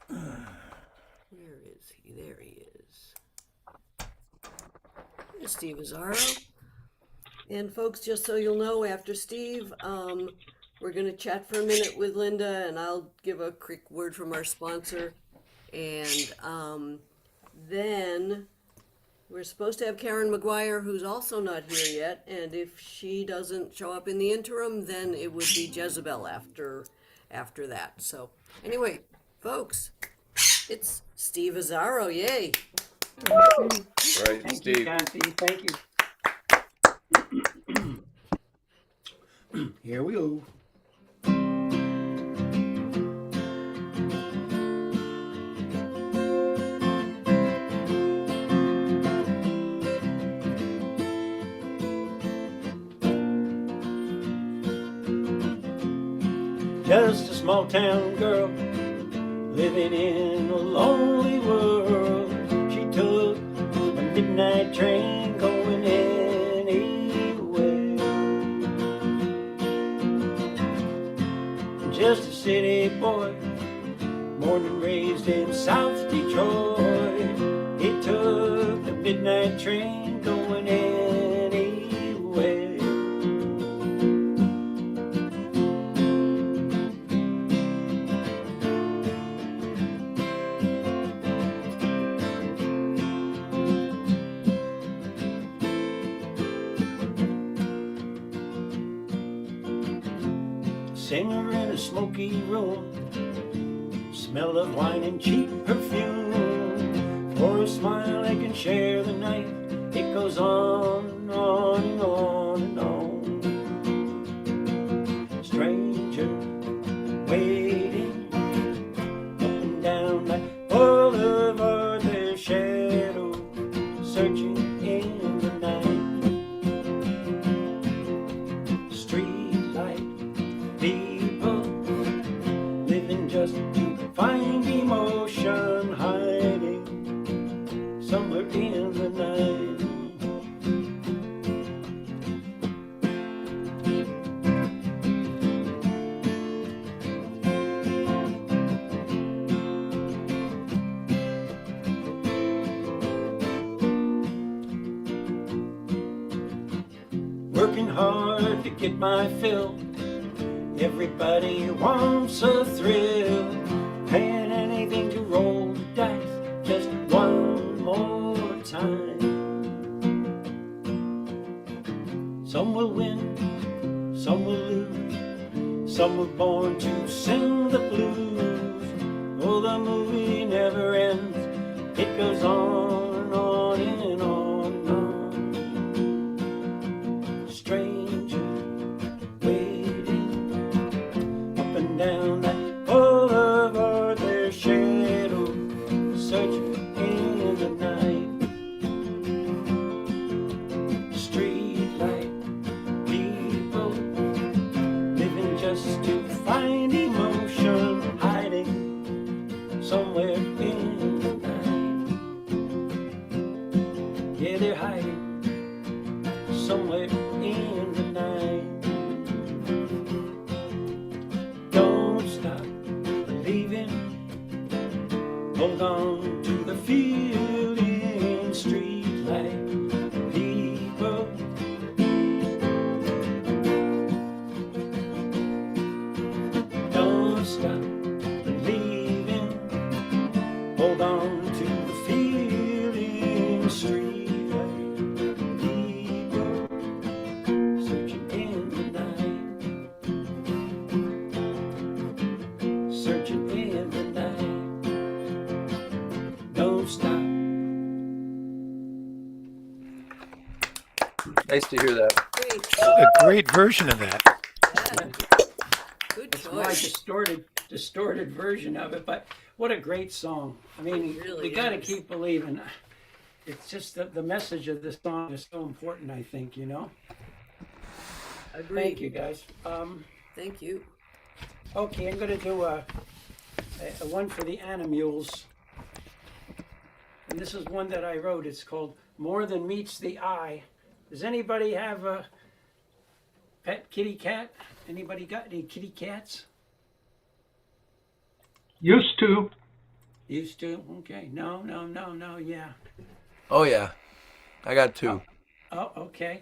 Where is he? There he is. Here's Steve Azzaro. And folks, just so you'll know, after Steve, we're going to chat for a minute with Linda, and I'll give a quick word from our sponsor. And then we're supposed to have Karen McGuire, who's also not here yet. And if she doesn't show up in the interim, then it would be Jezebel after that. So anyway, folks, it's Steve Azzaro. Yay. Right, Thank Steve. you, Kathy. Thank you. Here we go. just a small town girl living in a lonely world. She took a midnight train going anywhere. Just a city boy, born and raised in South Detroit. He took the midnight train going anywhere. Singer in a smoky room, smell of wine and cheap perfume. For a smile they can share the night. It goes on and on and on and on. Stranger waiting up and down that boulevard, their shadow searching in the night. Street light people living just to find emotion, hiding somewhere in the night. Working hard to get my fill. Everybody wants a thrill, paying anything to roll the dice just one more time. Some will win, some will lose, some were born to sing the blues. Oh, the movie never ends, it goes on and on and on and on. Stranger down that boulevard, their shadow searching in the night. Street light people living just to find emotion, hiding somewhere in the night. Yeah, they're hiding somewhere in the night. Hold on to the feeling, street light people. Don't stop believing. Hold on to the feeling, street light people. Searching in the night. Searching in the night. Don't stop. Nice to hear that. Great. A great version of that. Yeah. Good It's my choice. distorted version of it, but what a great song. I mean, It really we got to is. keep believing. It's just the message of this song is so important, I think, you know? Agreed. Thank you, guys. Thank you. Okay, I'm going to do a one for the Animules. And this is one that I wrote. It's called More Than Meets the Eye. Does anybody have a pet kitty cat? Anybody got any kitty cats? Used to. Used to? Okay. No, yeah. Oh yeah, I got two. Oh, okay.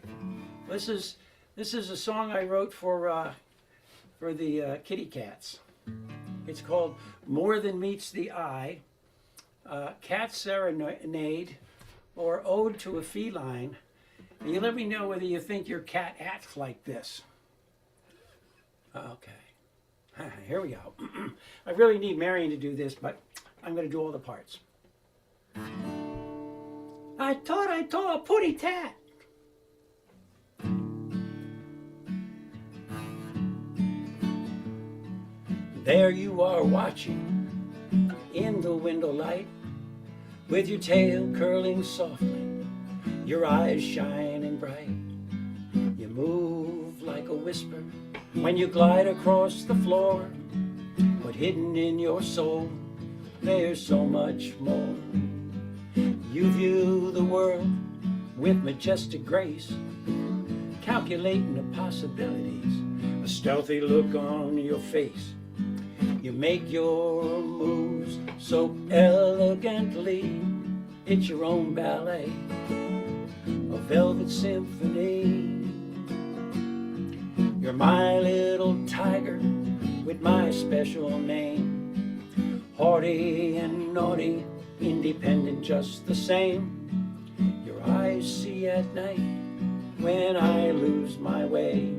This is a song I wrote for the kitty cats. It's called More Than Meets the Eye, Cat Serenade, or Ode to a Feline. And you let me know whether you think your cat acts like this. Okay. Here we go. I really need Marion to do this, but I'm going to do all the parts. I thought I saw a putty tat. There you are watching in the window light, with your tail curling softly, your eyes shining bright. You move like a whisper when you glide across the floor, but hidden in your soul, there's so much more. You view the world with majestic grace, calculating the possibilities, a stealthy look on your face. You make your moves so elegantly, it's your own ballet, a velvet symphony. You're my little tiger with my special name, haughty and naughty, independent just the same. Your eyes see at night when I lose my way,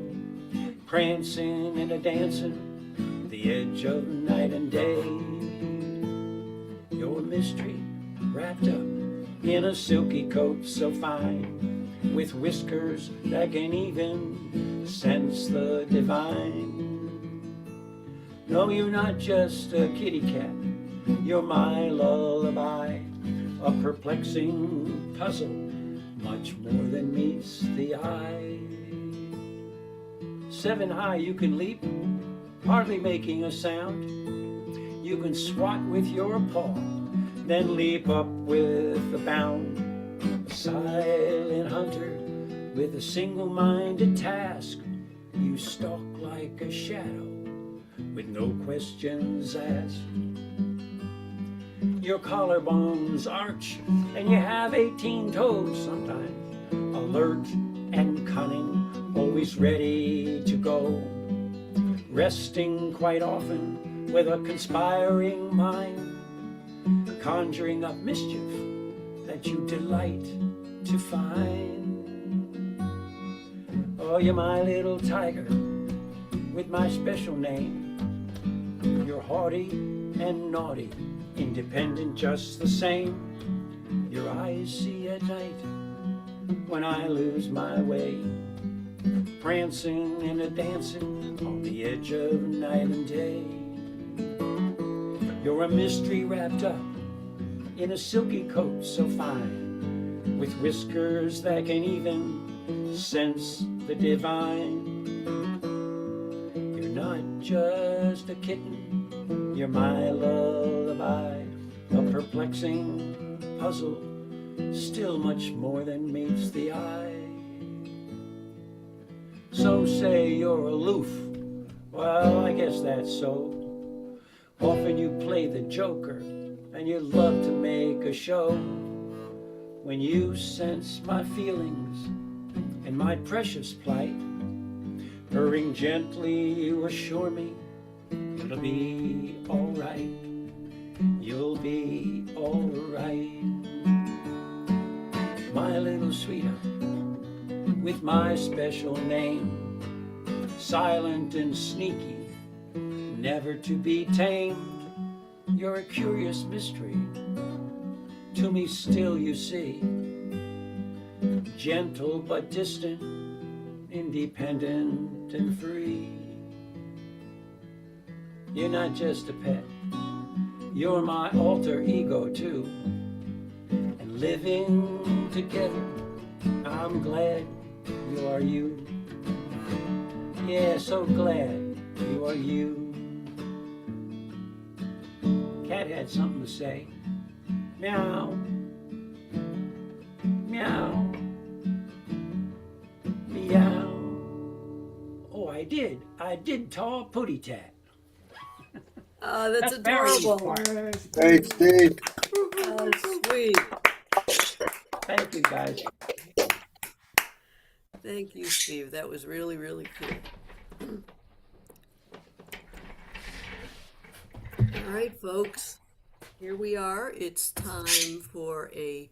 prancing and a-dancing the edge of night and day. Your mystery wrapped up in a silky coat so fine, with whiskers that can even sense the divine. No, you're not just a kitty cat, you're my lullaby, a perplexing puzzle, much more than meets the eye. 7 high you can leap, hardly making a sound. You can swat with your paw, then leap up with a bound. A silent hunter with a single-minded task, you stalk like a shadow with no questions asked. Your collarbones arch and you have 18 toes sometimes, alert and cunning, always ready to go, resting quite often with a conspiring mind, conjuring up mischief that you delight to find. Oh, you're my little tiger with my special name. You're haughty and naughty, independent just the same. Your eyes see at night when I lose my way, prancing and a-dancing on the edge of night and day. You're a mystery wrapped up in a silky coat so fine, with whiskers that can even sense the divine. You're not just a kitten, you're my lullaby, a perplexing puzzle, still much more than meets the eye. So say you're aloof, well, I guess that's so. Often you play the joker and you love to make a show. When you sense my feelings and my precious plight, purring gently you assure me it'll be alright. You'll be alright. My little sweetheart with my special name, silent and sneaky, never to be tamed. You're a curious mystery to me still, you see, gentle but distant, independent and free. You're not just a pet, you're my alter ego too, and living together I'm glad you are you. Yeah, so glad you are you. Cat had something to say. Meow. Meow. Meow. Oh, I did tall pooty tat. That's Barry's adorable. part. Thanks, Steve. Oh, sweet. Thank you, guys. Thank you, Steve. That was really, really cool. All right, folks. Here we are. It's time for a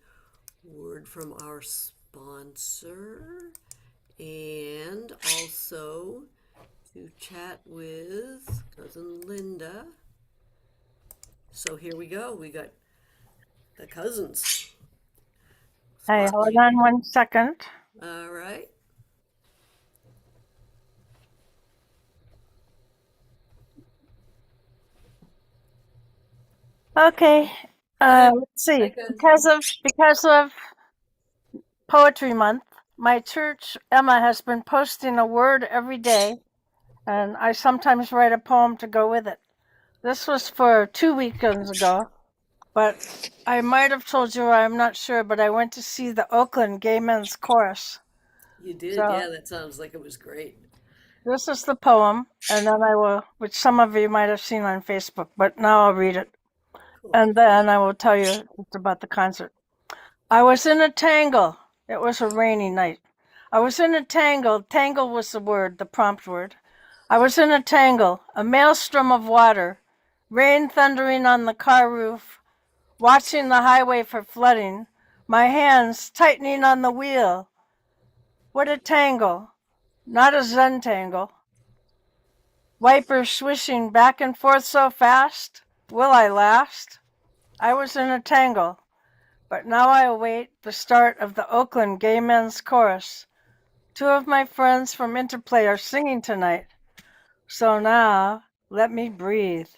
word from our sponsor and also to chat with Cousin Linda. So here we go. We got the cousins. Hey, hold on 1 second. All right. Okay. Let's see. Hi, cousin. Because of Poetry Month, my church, Emma, has been posting a word every day, and I sometimes write a poem to go with it. This was for 2 weekends ago, but I might have told you, I'm not sure, but I went to see the Oakland Gay Men's Chorus. You did, So yeah, that sounds like it was great. this is the poem, and then I will, which some of you might have seen on Facebook, but now I'll read it. Cool. And then I will tell you it's about the concert. I was in a tangle. It was a rainy night. I was in a tangle. Tangle was the word, the prompt word. I was in a tangle, a maelstrom of water, rain thundering on the car roof, watching the highway for flooding, my hands tightening on the wheel. What a tangle, not a Zen tangle. Wipers swishing back and forth so fast. Will I last? I was in a tangle, but now I await the start of the Oakland Gay Men's Chorus. Two of my friends from Interplay are singing tonight. So now, let me breathe.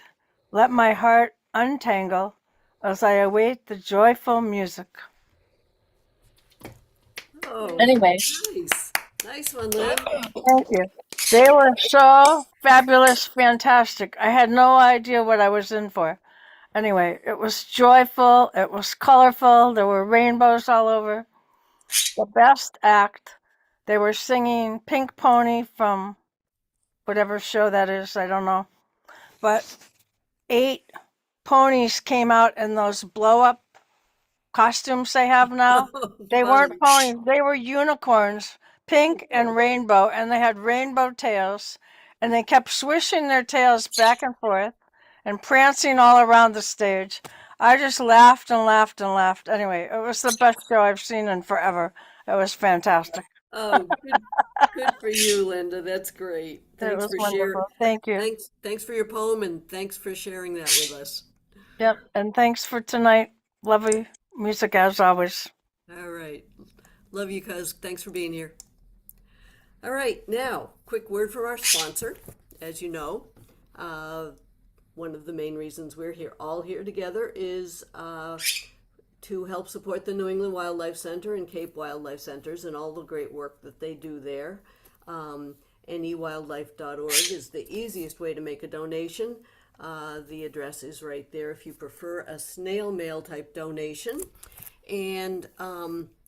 Let my heart untangle as I await the joyful music. Oh, Anyway, nice. Nice one, Lynn. thank you. They were so fabulous, fantastic. I had no idea what I was in for. Anyway, it was joyful, it was colorful, there were rainbows all over. The best act, they were singing Pink Pony from whatever show that is, I don't know. But 8 ponies came out in those blow up costumes they have now. Oh, They weren't fun. ponies, they were unicorns, pink and rainbow, and they had rainbow tails, and they kept swishing their tails back and forth and prancing all around the stage. I just laughed and laughed and laughed. Anyway, it was the best show I've seen in forever. It was fantastic. Oh, good for you, Linda. That's great. It Thanks was for sharing. wonderful. Thank you. Thanks for your poem and thanks for sharing that with us. Yep. And thanks for tonight. Lovely music as always. All right. Love you, cuz. Thanks for being here. All right. Now, quick word from our sponsor. As you know, uh, one of the main reasons we're here, all here together, is to help support the New England Wildlife Center and Cape Wildlife Centers and all the great work that they do there. NEwildlife.org is the easiest way to make a donation. The address is right there if you prefer a snail mail type donation. And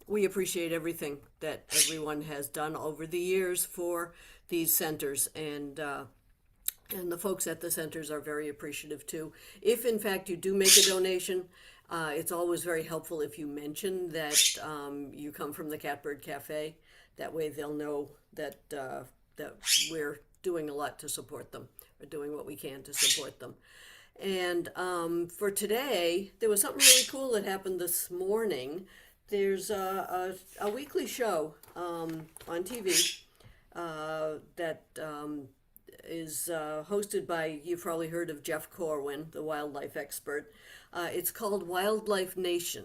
we appreciate everything that everyone has done over the years for these centers. And the folks at the centers are very appreciative too. If in fact you do make a donation, it's always very helpful if you mention that you come from the Catbird Café. That way they'll know that that we're doing a lot to support them, or doing what we can to support them. And for today, there was something really cool that happened this morning. There's a weekly show on TV that is hosted by, you've probably heard of Jeff Corwin, the wildlife expert. It's called Wildlife Nation.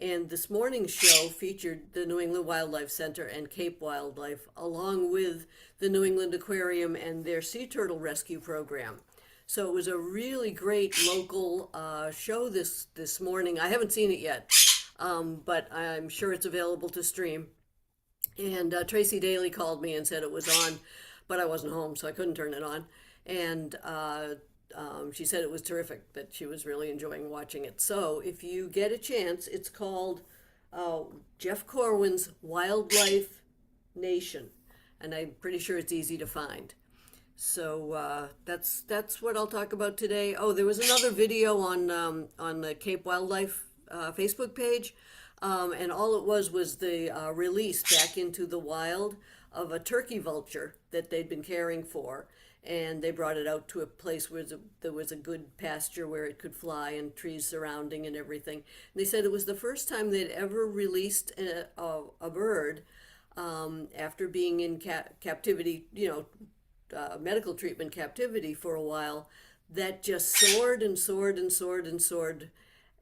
And this morning's show featured the New England Wildlife Center and Cape Wildlife, along with the New England Aquarium and their sea turtle rescue program. So it was a really great local show this morning. I haven't seen it yet, but I'm sure it's available to stream. And Tracy Daly called me and said it was on, but I wasn't home, so I couldn't turn it on. And she said it was terrific, that she was really enjoying watching it. So if you get a chance, it's called Jeff Corwin's Wildlife Nation, and I'm pretty sure it's easy to find. So that's what I'll talk about today. Oh, there was another video on the Cape Wildlife Facebook page, and all it was the release back into the wild of a turkey vulture that they'd been caring for, and they brought it out to a place where there was a good pasture where it could fly and trees surrounding and everything. And they said it was the first time they'd ever released a bird after being in captivity, medical treatment captivity for a while, that just soared and soared and soared and soared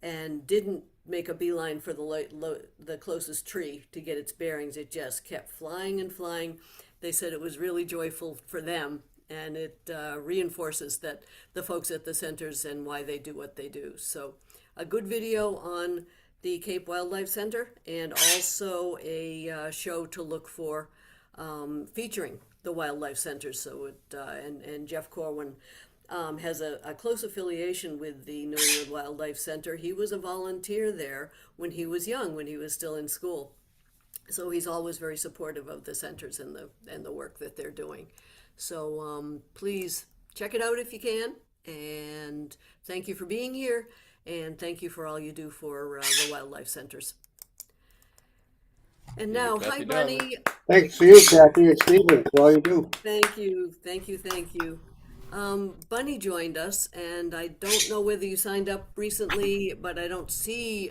and didn't make a beeline for the closest tree to get its bearings. It just kept flying and flying. They said it was really joyful for them, and it reinforces that the folks at the centers and why they do what they do. So a good video on the Cape Wildlife Center, and also a show to look for featuring the wildlife centers. So and Jeff Corwin. has a close affiliation with the New England Wildlife Center. He was a volunteer there when he was young, when he was still in school. So he's always very supportive of the centers and the work that they're doing. So please check it out if you can. And thank you for being here. And thank you for all you do for the wildlife centers. And now, hi, Bunny. Thanks to you, Kathy and Stephen, for all you do. Thank you, thank you, thank you. Bunny joined us, and I don't know whether you signed up recently, but I didn't see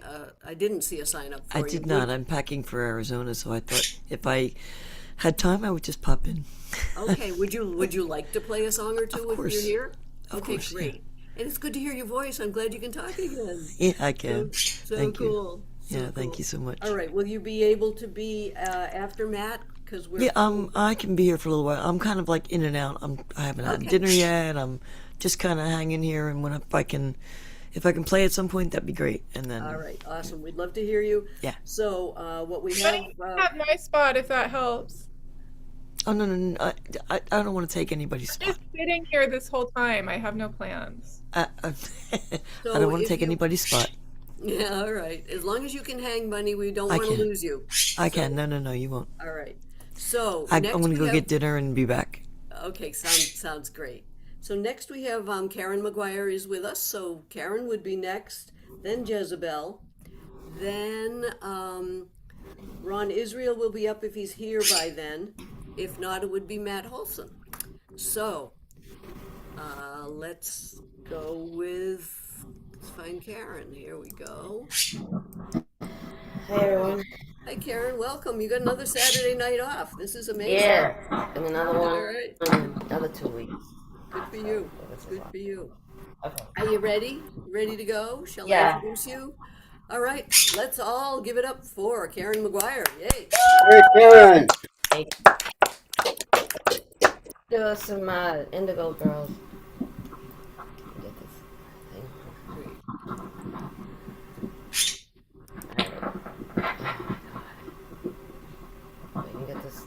a sign up for you. I did not. I'm packing for Arizona, so I thought if I had time, I would just pop in. Okay, would you like to play a song or two if you're here? Okay, course, great. yeah. And it's good to hear your voice. I'm glad you can talk again. Yeah, I can. So Thank you. cool. So Yeah, thank cool. you so much. All right, will you be able to be after Matt? Because we're Yeah, I can be here for a little while. I'm kind of like in and out. I haven't had dinner yet. I'm just kind of hanging here, and if I can play at some point, that'd be great. And then All right, awesome. We'd love to hear you. Yeah. So what we But have. you can have my spot if that helps. Oh no, I don't want to take anybody's I'm spot. just sitting here this whole time. I have no plans. I So don't want to if take you- anybody's spot. Yeah, all right. As long as you can hang, Bunny, we don't I want to can. lose you. I can. No, you won't. All right. So I'm next going to we go have- get dinner and be back. Okay, sounds great. So next we have Karen McGuire is with us. So Karen would be next, then Jezebel, then Ron Israel will be up if he's here by then. If not, it would be Matt Holson. So let's go with. Let's find Karen. Here we go. Hey everyone. Hi Karen, welcome. You got another Saturday night off. This is amazing. Yeah, and another one. All right. Another 2 weeks. Good for you. Good for you. Okay. Are you ready? Ready to go? Shall I Yeah. introduce you? All right. Let's all give it up for Karen McGuire. Yay. Hey, Karen. Hey. Do us some Indigo Girls. Get this thing. Alright. We can get this.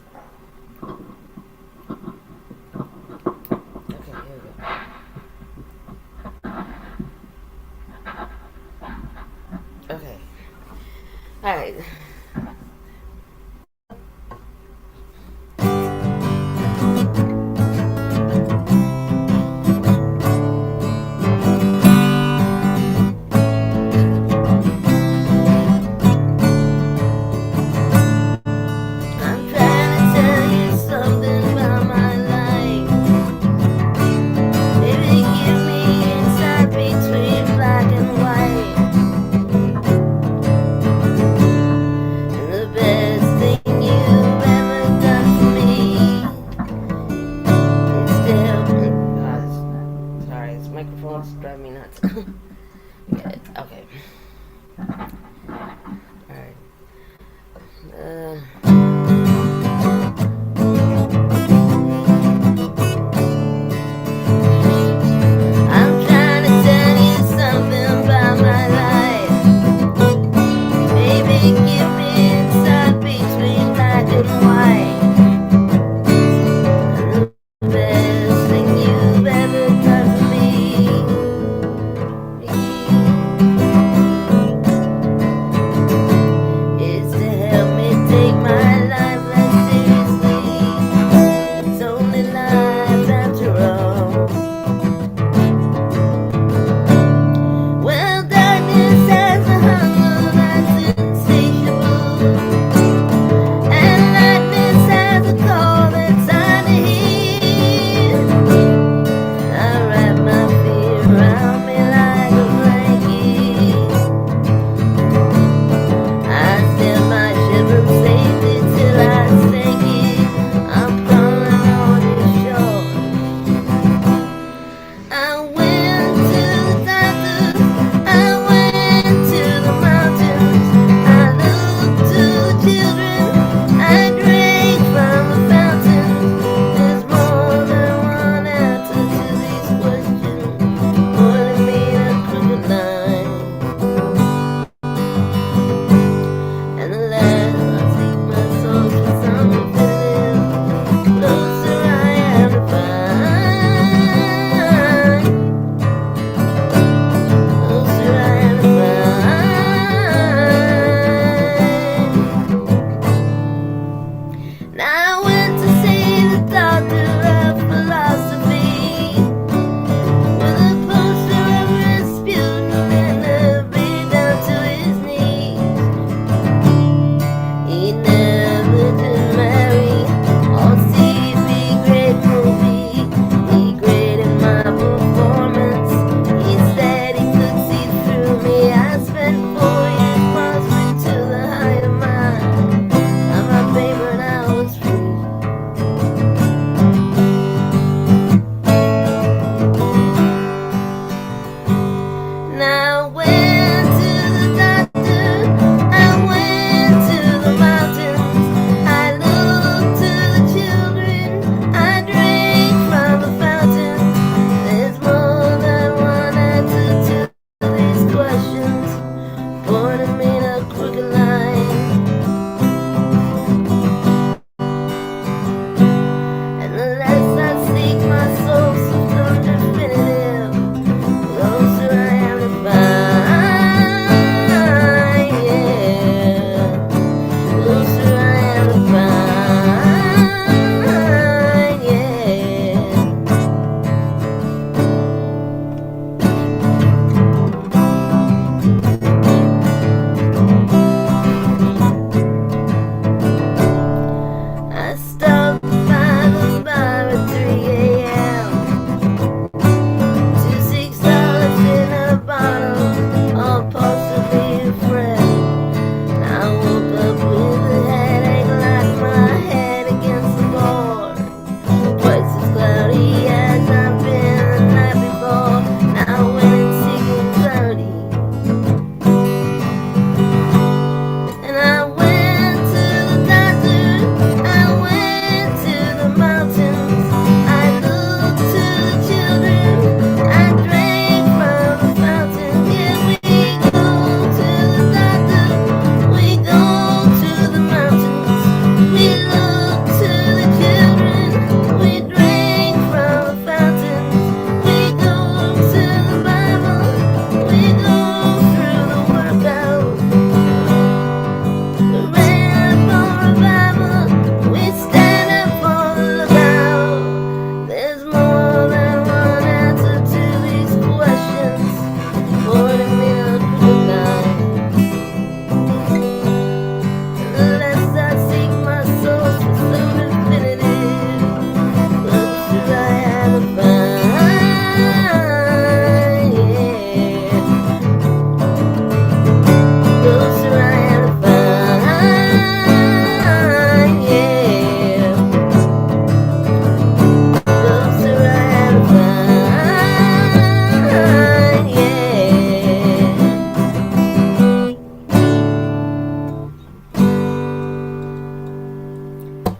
Okay, here we go. Okay. Alright. I'm trying to tell you something about my life. Maybe give me insight between black and white. And the best thing you've ever done for me is still. Sorry, this microphone's driving me nuts. Get it? Okay. Alright. I'm trying to tell you something about my life. Baby, give me insight between black and white. And the best thing you've ever done for me is to help me take my life less seriously. It's only life after all. Well, darkness has a hunger that's insatiable, and lightness has a call that's hard to hear. I wrap my fear around me like a blanket. I steer my ship from safety till I sink it. I'm crawling on your shore. I went to the doctor, I went to the mountains, I looked to the children, I drank from the fountain. There's more than one answer to these questions, more than me a crooked line. And the last I see my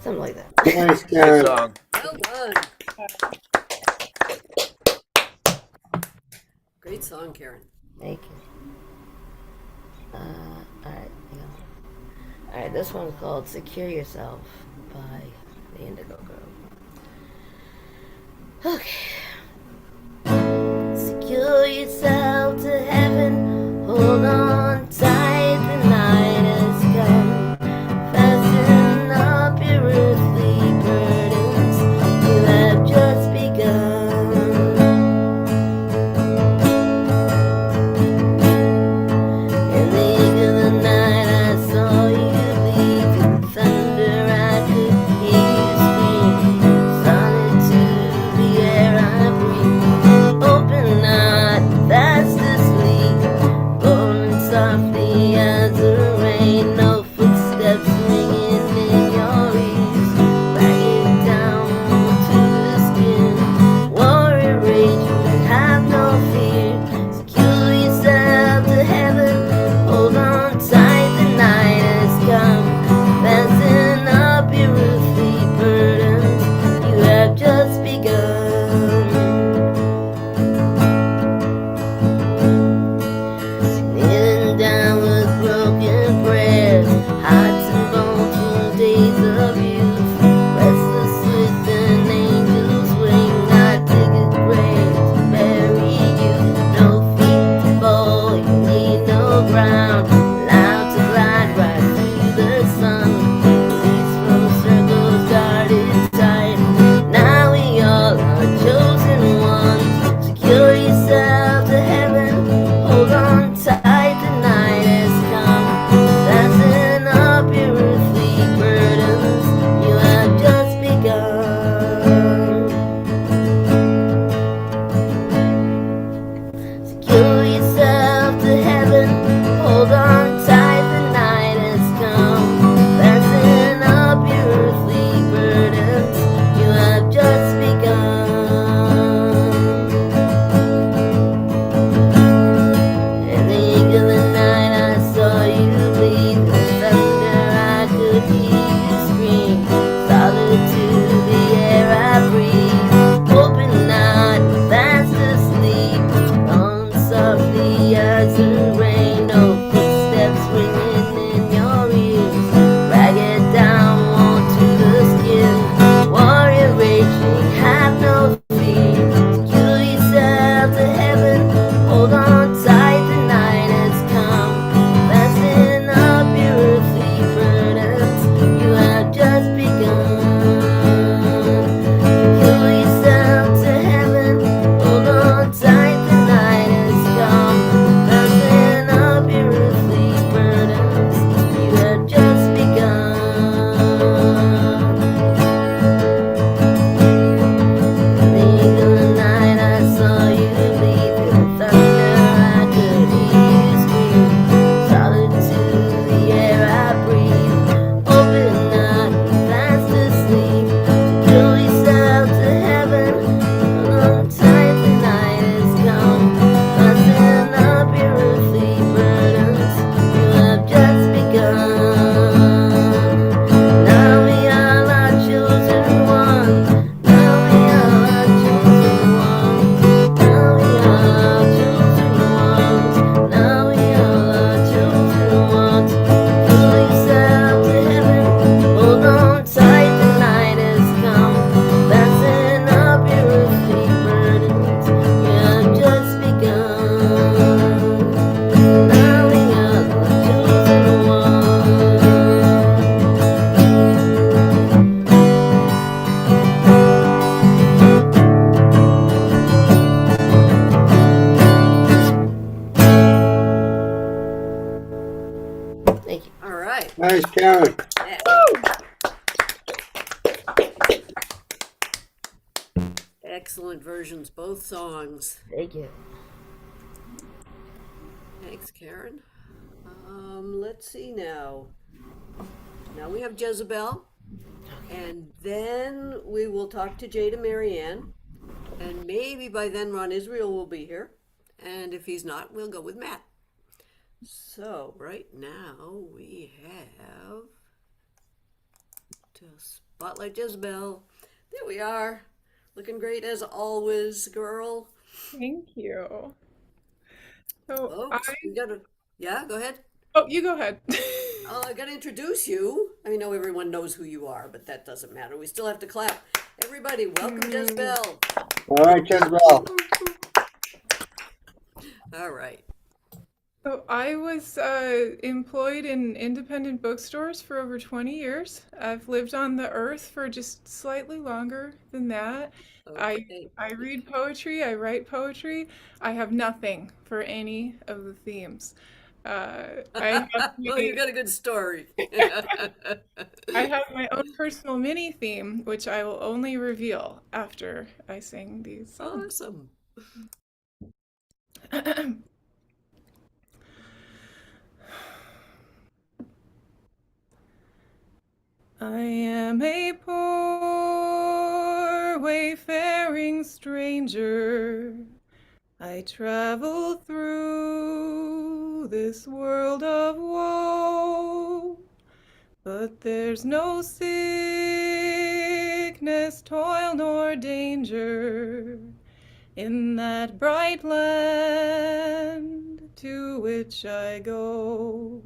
Something like that. Nice, Good Karen. song. Well done. Great song, Karen. Thank you. Alright, hang on. Alright, this one's called Secure Yourself by the Indigo Girl. Okay. Secure yourself to heaven. Hold on tight, the night has come. Fasten up your earthly burdens. You have just begun. In the ink of the night, I saw you leave. In thunder, I could hear you scream. Solitude, the air I breathe. Open night, that's the sleep. Falling softly as the rain. No footsteps ringing in your ears. Ragged down to the skin. Warrior rage, have no fear. Secure yourself to heaven. Hold on tight, the night has come. Fasten up your earthly burdens. You have just begun. Kneeling down with broken prayers, hearts and bones from days of youth. Restless with an angel's wing, I dig a grave to bury you. No feet to fall, you need no ground. Allowed to glide right through the sun. Released from circles guarded tight. Now we all are chosen ones. Secure yourself to heaven. Hold on tight, the night has come. Fasten up your earthly burdens. You have just begun. Secure yourself to heaven. Hold on tight, the night has come. Fasten up your earthly burdens. You have just begun. In the ink of the night, I saw you bleed. In thunder, I could hear you scream. Solitude, the air I breathe. Open night, fast asleep. Falling softly as the rain. No footsteps ringing in your ears. Ragged down onto the skin. Warrior raging, have no fear. Secure yourself to heaven. Hold on tight, the night has come. Fasten up your earthly burdens. You have just begun. Secure yourself to heaven. Hold on tight, the night has come. Fasten up your earthly burdens. You have just begun. In the ink of the night, I saw you leave. In thunder, I could hear you scream. Solitude, the air I breathe. Open night, fast asleep. Secure yourself to heaven. Hold on tight, the night has come. Fasten up your earthly burdens. You have just begun. Now we all are chosen ones. Now we all are chosen ones. Now we all are chosen ones. Now we all are chosen ones. Secure yourself to heaven. Hold on tight, the night has come. Fasten up your earthly burdens. You have just begun. Now we all are chosen ones. Thank you. All right. Nice, Karen. Yeah. Excellent versions, both songs. Thank you. Thanks, Karen. Let's see now. Now we have Jezebel, and then we will talk to Jada Marianne, and maybe by then Ron Israel will be here, and if he's not, we'll go with Matt. So right now we have just Spotlight Jezebel. There we are. Looking great as always, girl. Thank you. So Folks, we gotta, yeah, go ahead. oh, you go ahead. I gotta introduce you. I know everyone knows who you are, but that doesn't matter. We still have to clap. Everybody, welcome Jezebel. All right, Jezebel. All right. So I was employed in independent bookstores for over 20 years. I've lived on the earth for just slightly longer than that. Okay. I read poetry, I write poetry. I have nothing for any of the themes. I have Oh, you got a good story. I have my own personal mini theme, which I will only reveal after I sing these songs. Awesome. I am a poor wayfaring stranger. I travel through this world of woe, but there's no sickness, toil, nor danger in that bright land to which I go.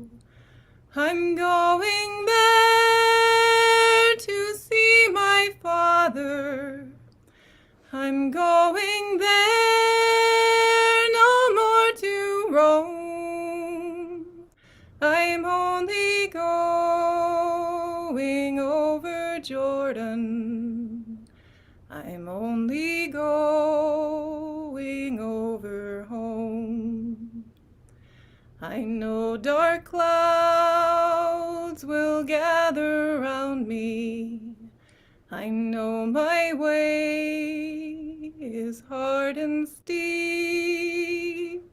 I'm going there to see my father. I'm going there no more to roam. I'm only going over Jordan. I'm only going over home. I know dark clouds will gather round me. I know my way is hard and steep,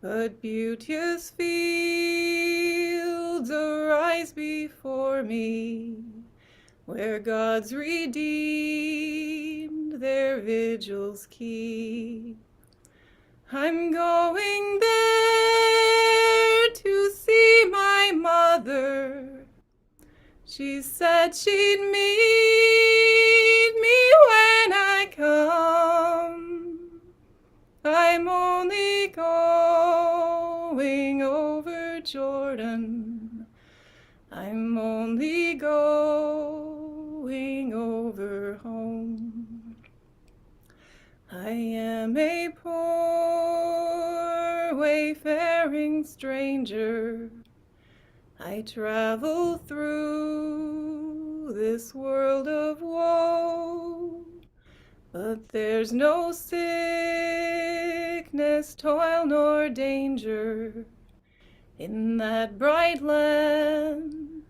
but beauteous fields arise before me, where God's redeemed their vigils keep. I'm going there to see my mother. She said she'd meet me when I come. I'm only going over Jordan. I'm only going over home. I am a poor wayfaring stranger. I travel through this world of woe, but there's no sickness, toil, nor danger in that bright land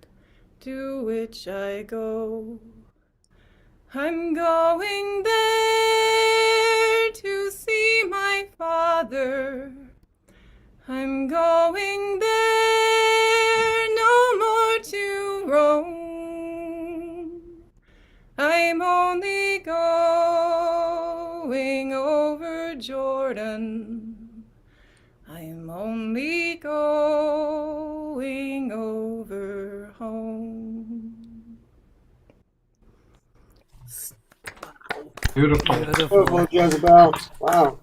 to which I go. I'm going there to see my father. I'm going there no more to roam. I'm only going over Jordan. I'm only going over home. Beautiful. Beautiful, Jezebel. Wow.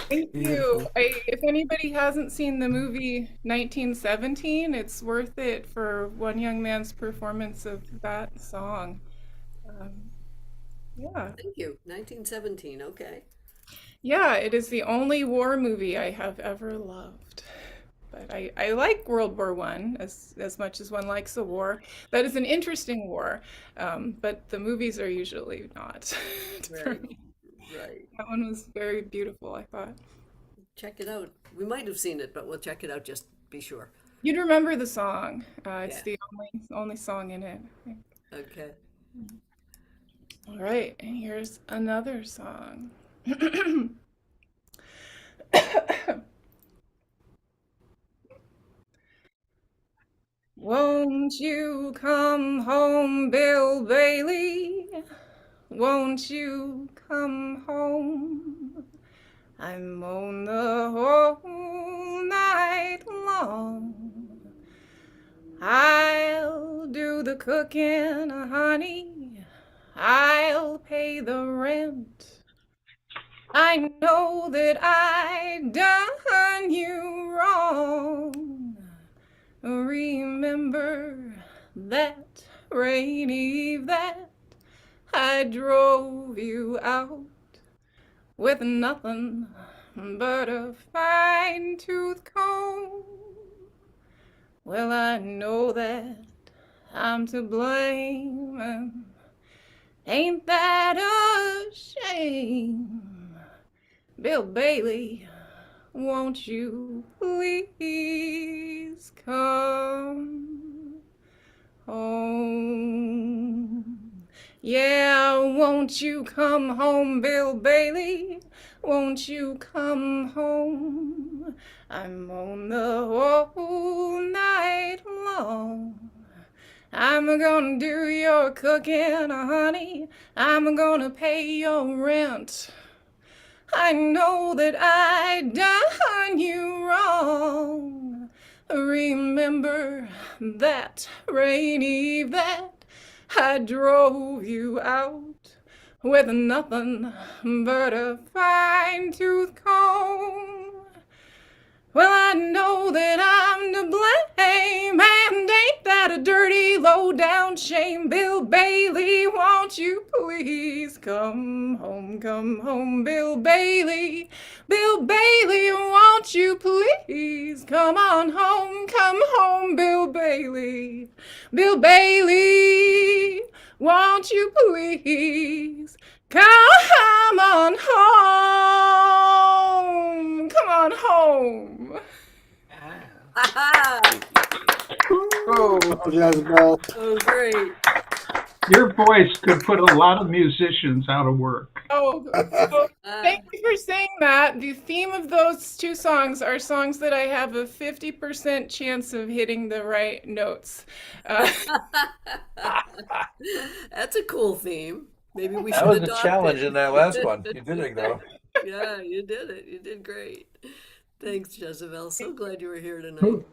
Thank you. If anybody hasn't seen the movie 1917, it's worth it for one young man's performance of that song. Yeah. Thank you. 1917. Okay. Yeah, it is the only war movie I have ever loved. But I like World War I as much as one likes a war. That is an interesting war, but the movies are usually not for Right. me. Right. That one was very beautiful, I thought. Check it out. We might have seen it, but we'll check it out just to be sure. You'd remember the song. It's Yeah. the only song in it. Okay. All right, and here's another song. Won't you come home, Bill Bailey? Won't you come home? I'm on the whole night long. I'll do do the cooking, honey. I'll pay the rent. I know that I done you wrong. Remember that rainy eve that I drove you out with nothing but a fine-tooth comb. Well, I know that I'm to blame, and ain't that a shame? Bill Bailey, won't you please come home? Yeah, won't you come home, Bill Bailey? Won't you come home? I'm on the whole night long. I'm gonna do your cooking, honey. I'm gonna pay your rent. I know that I done you wrong. Remember that rainy eve that I drove you out with nothing but a fine-tooth comb. Well, I know that I'm to blame, and ain't that a dirty, low-down shame? Bill Bailey, won't you please come home, Bill Bailey? Bill Bailey, won't you please come home, Bill Bailey? Bill Bailey, won't you please come on home? Come on home. Oh, Jezebel. Oh, great. Your voice could put a lot of musicians out of work. Oh, thank you for saying that. The theme of those two songs are songs that I have a 50% chance of hitting the right notes. That's a cool theme. Maybe we That should was a adopt challenge it. in that last one. You did it, though. Yeah, you did it. You did great. Thanks, Jezebel. So glad you were here tonight.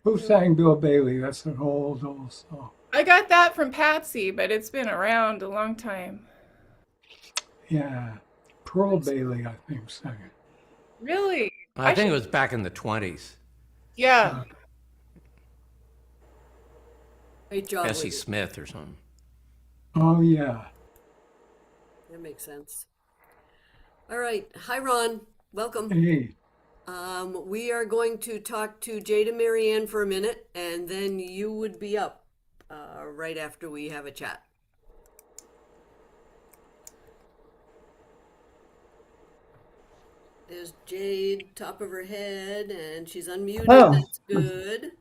Who sang Bill Bailey? That's an old song. I got that from Patsy, but it's been around a long time. Yeah. Pearl Bailey, I think, sang it. Really? I think it was back in the 20s. Yeah. Great job. Bessie Smith or something. Oh, yeah. That makes sense. All right. Hi, Ron. Welcome. Hey. We are going to talk to Jade and Marianne for a minute, and then you would be up right after we have a chat. There's Jade, top of her head, and she's unmuted. Oh. That's good.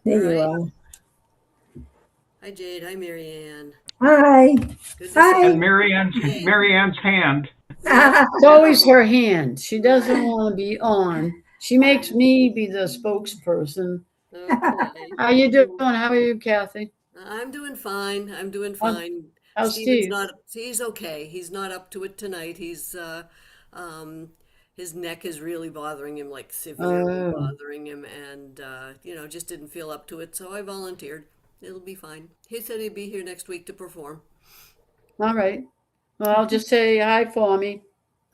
There you All are. Hi, Jade. Hi, Marianne. Hi. Good to see Hi. And Marianne's hand. It's always her hand. She doesn't want to be on. She makes me be the spokesperson. Okay. How you doing? How are you, Kathy? I'm doing fine. I'm doing fine. How's Steven's Steve? he's okay. He's not up to it tonight. His neck is really bothering him, like severely bothering him, and just didn't feel up to it. So I volunteered. It'll be fine. He said he'd be here next week to perform. All right. Well, I'll just say hi for me.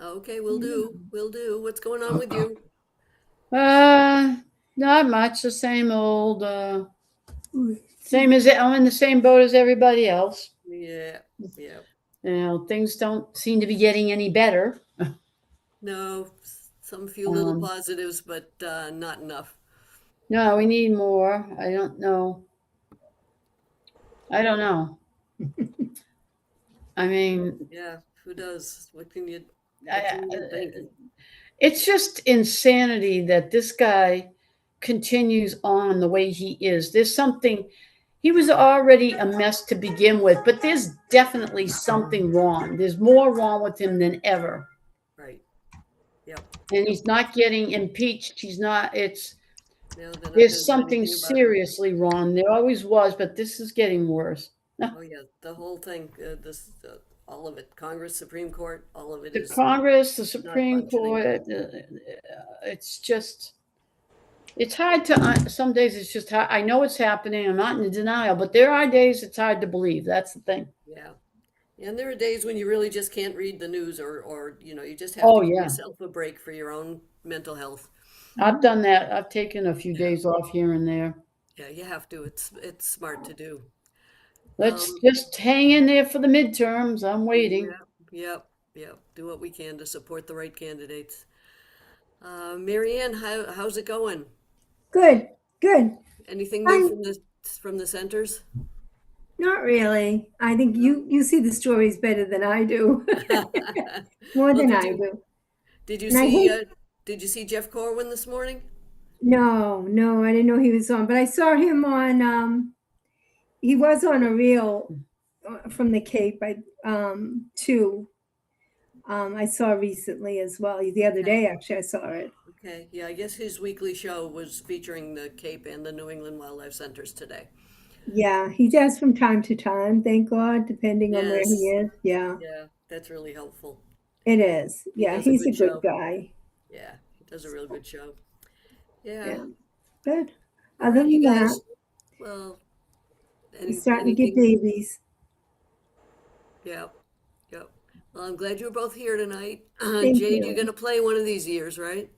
Okay, we'll do. We'll do. What's going on with you? Not much. The same old. Same as I'm in the same boat as everybody else. Yeah. Yeah. You know, things don't seem to be getting any better. No, some few little positives, but not enough. No, we need more. I don't know. I mean, Yeah, who does? What can you I- think? it's just insanity that this guy continues on the way he is. There's something, he was already a mess to begin with, but there's definitely something wrong. There's more wrong with him than ever. Right. Yep. And he's not getting impeached. There's No, they're not there's doing something anything about it. seriously wrong. There always was, but this is getting worse. Oh yeah, the whole thing, all of it, Congress, Supreme Court, all of it The is Congress, the not Supreme functioning. Court, it's just, It's hard to, some days it's just hard. I know it's happening. I'm not in denial, but there are days it's hard to believe. That's the thing. Yeah. And there are days when you really just can't read the news or you just have to Oh, give yeah. yourself a break for your own mental health. I've done that. I've taken a few Yeah. days off here and there. Yeah, you have to. It's smart to do. Let's Um, just hang in there for the midterms. I'm waiting. yeah, yep, yep. Do what we can to support the right candidates. Marianne, how's it going? Good, good. Anything new I'm from the centers? not really. I think you see the stories better than I do, more Well, than I do. did you And I see hate. did you see Jeff Corwin this morning? No, no, I didn't know he was on, but I saw him on. He was on a reel from the Cape. Too. I saw recently as well. The other day, actually, I saw it. Okay, yeah, I guess his weekly show was featuring the Cape and the New England Wildlife Centers today. Yeah, he does from time to time. Thank God, depending on where he Yes, is. Yeah, yeah, that's really helpful. it is. He Yeah, does a he's a good good show. guy. Yeah, he does a real good show. Yeah. Yeah, good. All Other right, you than that, guys. Well, he's starting to get anything? babies. Yeah, yeah. Well, I'm glad you were both here tonight. Thank Jade, you're you. gonna play one of these years, right?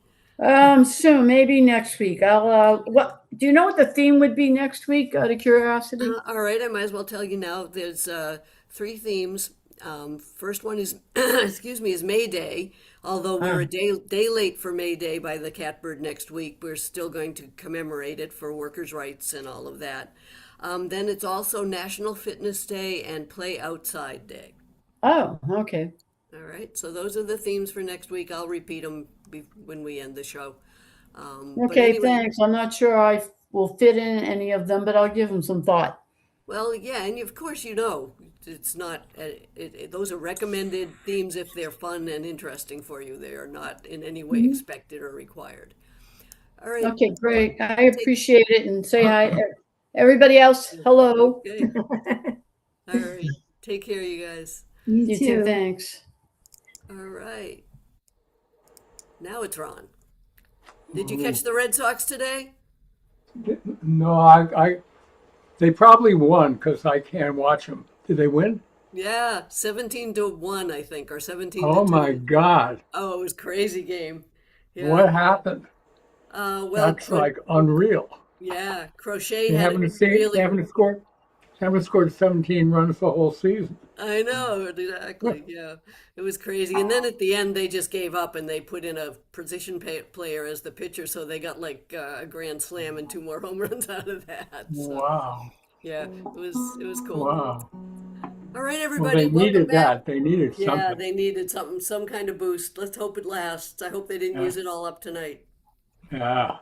Soon, maybe next week. What do you know what the theme would be next week, out of curiosity? All right, I might as well tell you now. There's three themes. First one is, excuse me, is May Day. Although we're a day late for May Day by the Catbird next week, we're still going to commemorate it for workers' rights and all of that. Then it's also National Fitness Day and Play Outside Day. Oh, okay. All right, so those are the themes for next week. I'll repeat them when we end the show. But Okay, anyway, thanks. I'm not sure I will fit in any of them, but I'll give them some thought. well, yeah, and of course, it's not, those are recommended themes if they're fun and interesting for you. They are not in any way expected or required. All right. Okay, great. I appreciate it, and say hi. Everybody else, hello. Okay. All right. Take care, you guys. You too, thanks. All right. Now it's Ron. Did you catch the Red Sox today? No, they probably won because I can't watch them. Did they win? Yeah, 17-1, I think, or 17-2. Oh my God. Oh, it was a crazy game. Yeah. What happened? Well, That's like unreal. yeah, Crochet They had haven't really. haven't scored 17 runs the whole season. I know, exactly. Yeah, it was crazy. And then at the end, they just gave up and they put in a position player as the pitcher, so they got like a grand slam and two more home runs out of that. So, Wow. yeah, it was cool. Wow. All right, Well, everybody, they welcome needed back. that. They needed Yeah, something. they needed something, some kind of boost. Let's hope it lasts. I hope they didn't Yeah. use it all up tonight. Yeah.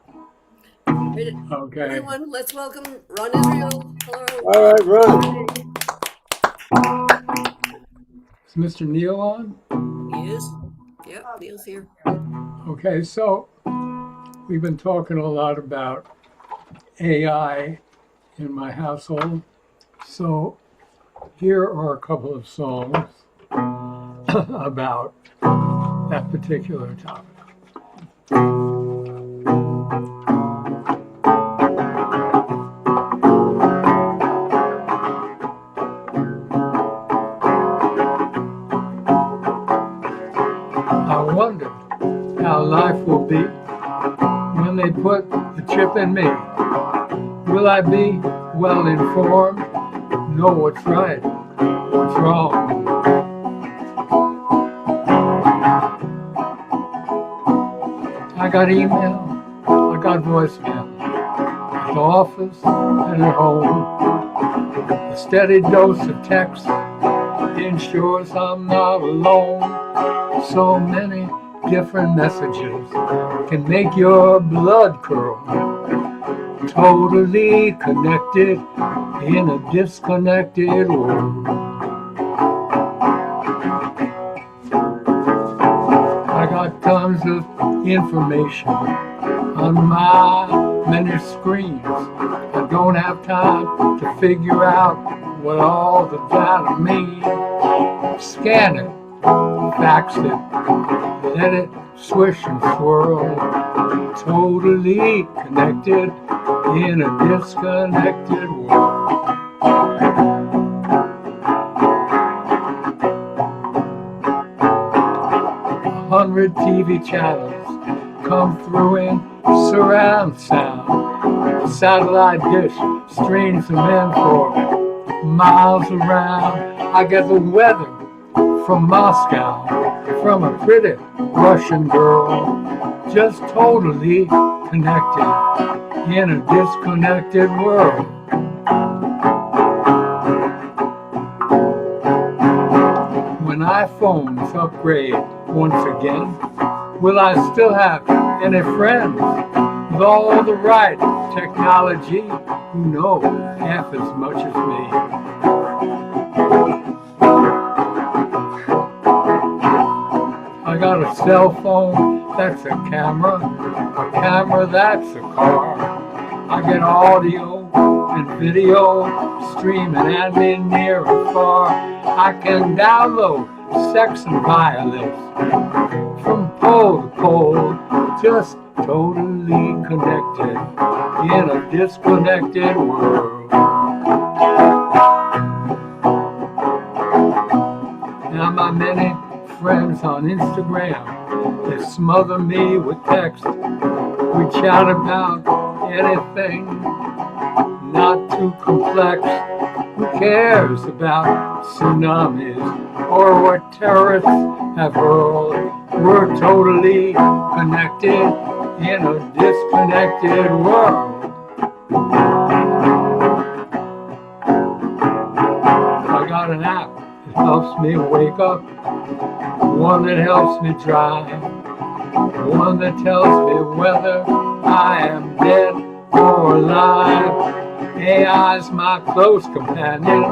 Right, Okay. everyone, let's welcome Ron Israel. Hello. All right, Ron. Is Mr. Neal on? He is. Yep, Neil's here. Okay, so we've been talking a lot about AI in my household. So here are a couple of songs about that particular topic. I wondered how life will be when they put the chip in me. Will I be well informed, know what's right, what's wrong? I got email, I got voicemail, at the office and at home. A steady dose of text ensures I'm not alone. So many different messages can make your blood curl. Totally connected in a disconnected world. I got tons of information on my many screens. I don't have time to figure out what all the data means. Scan it Fax it, let it swish and swirl. Totally connected in a disconnected world. 100 TV channels come through in surround sound. The satellite dish streams them in for miles around. I get the weather from Moscow, from a pretty Russian girl, just totally connected in a disconnected world. When iPhones upgrade once again, will I still have any friends with all the right technology who know half as much as me? I got a cell phone that's a camera that's a car. I get audio and video streaming at me near and far. I can download sex and violence from pole to pole, just totally connected in a disconnected world. Now my many friends on Instagram, they smother me with text. We chat about anything not too complex. Who cares about tsunamis or what terrorists have hurled? We're totally connected in a disconnected world. I got an app that helps me wake up, one that helps me drive, one that tells me whether I am dead or alive. AI's my close companion,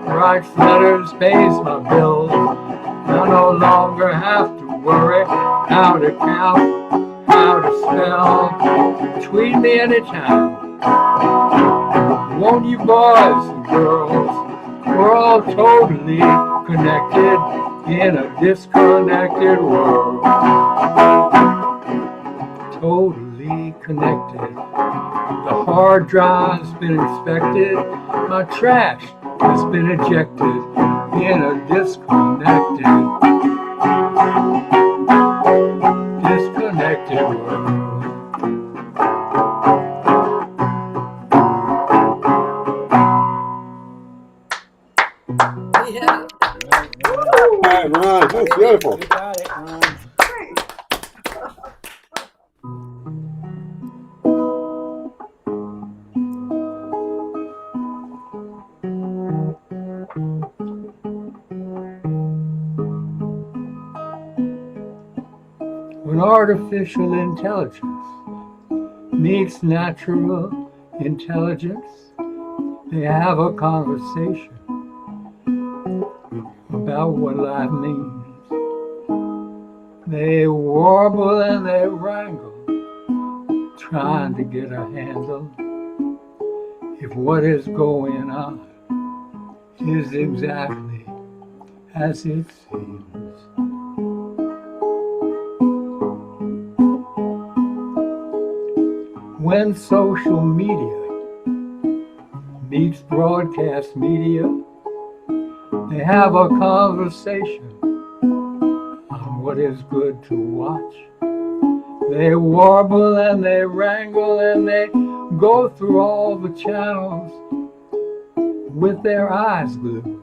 writes letters, pays my bills. I no longer have to worry how to count, how to spell. Tweet me anytime. Won't you boys and girls? We're all totally connected in a disconnected world. Totally connected. The hard drive's been inspected. My trash has been ejected in a disconnected world. Yeah. All right, Ron, that's beautiful. You got it, Ron. When artificial intelligence meets natural intelligence, they have a conversation about what life means. They warble and they wrangle, trying to get a handle if what is going on is exactly as it seems. When social media meets broadcast media, they have a conversation on what is good to watch. They warble and they wrangle and they go through all the channels with their eyes glued.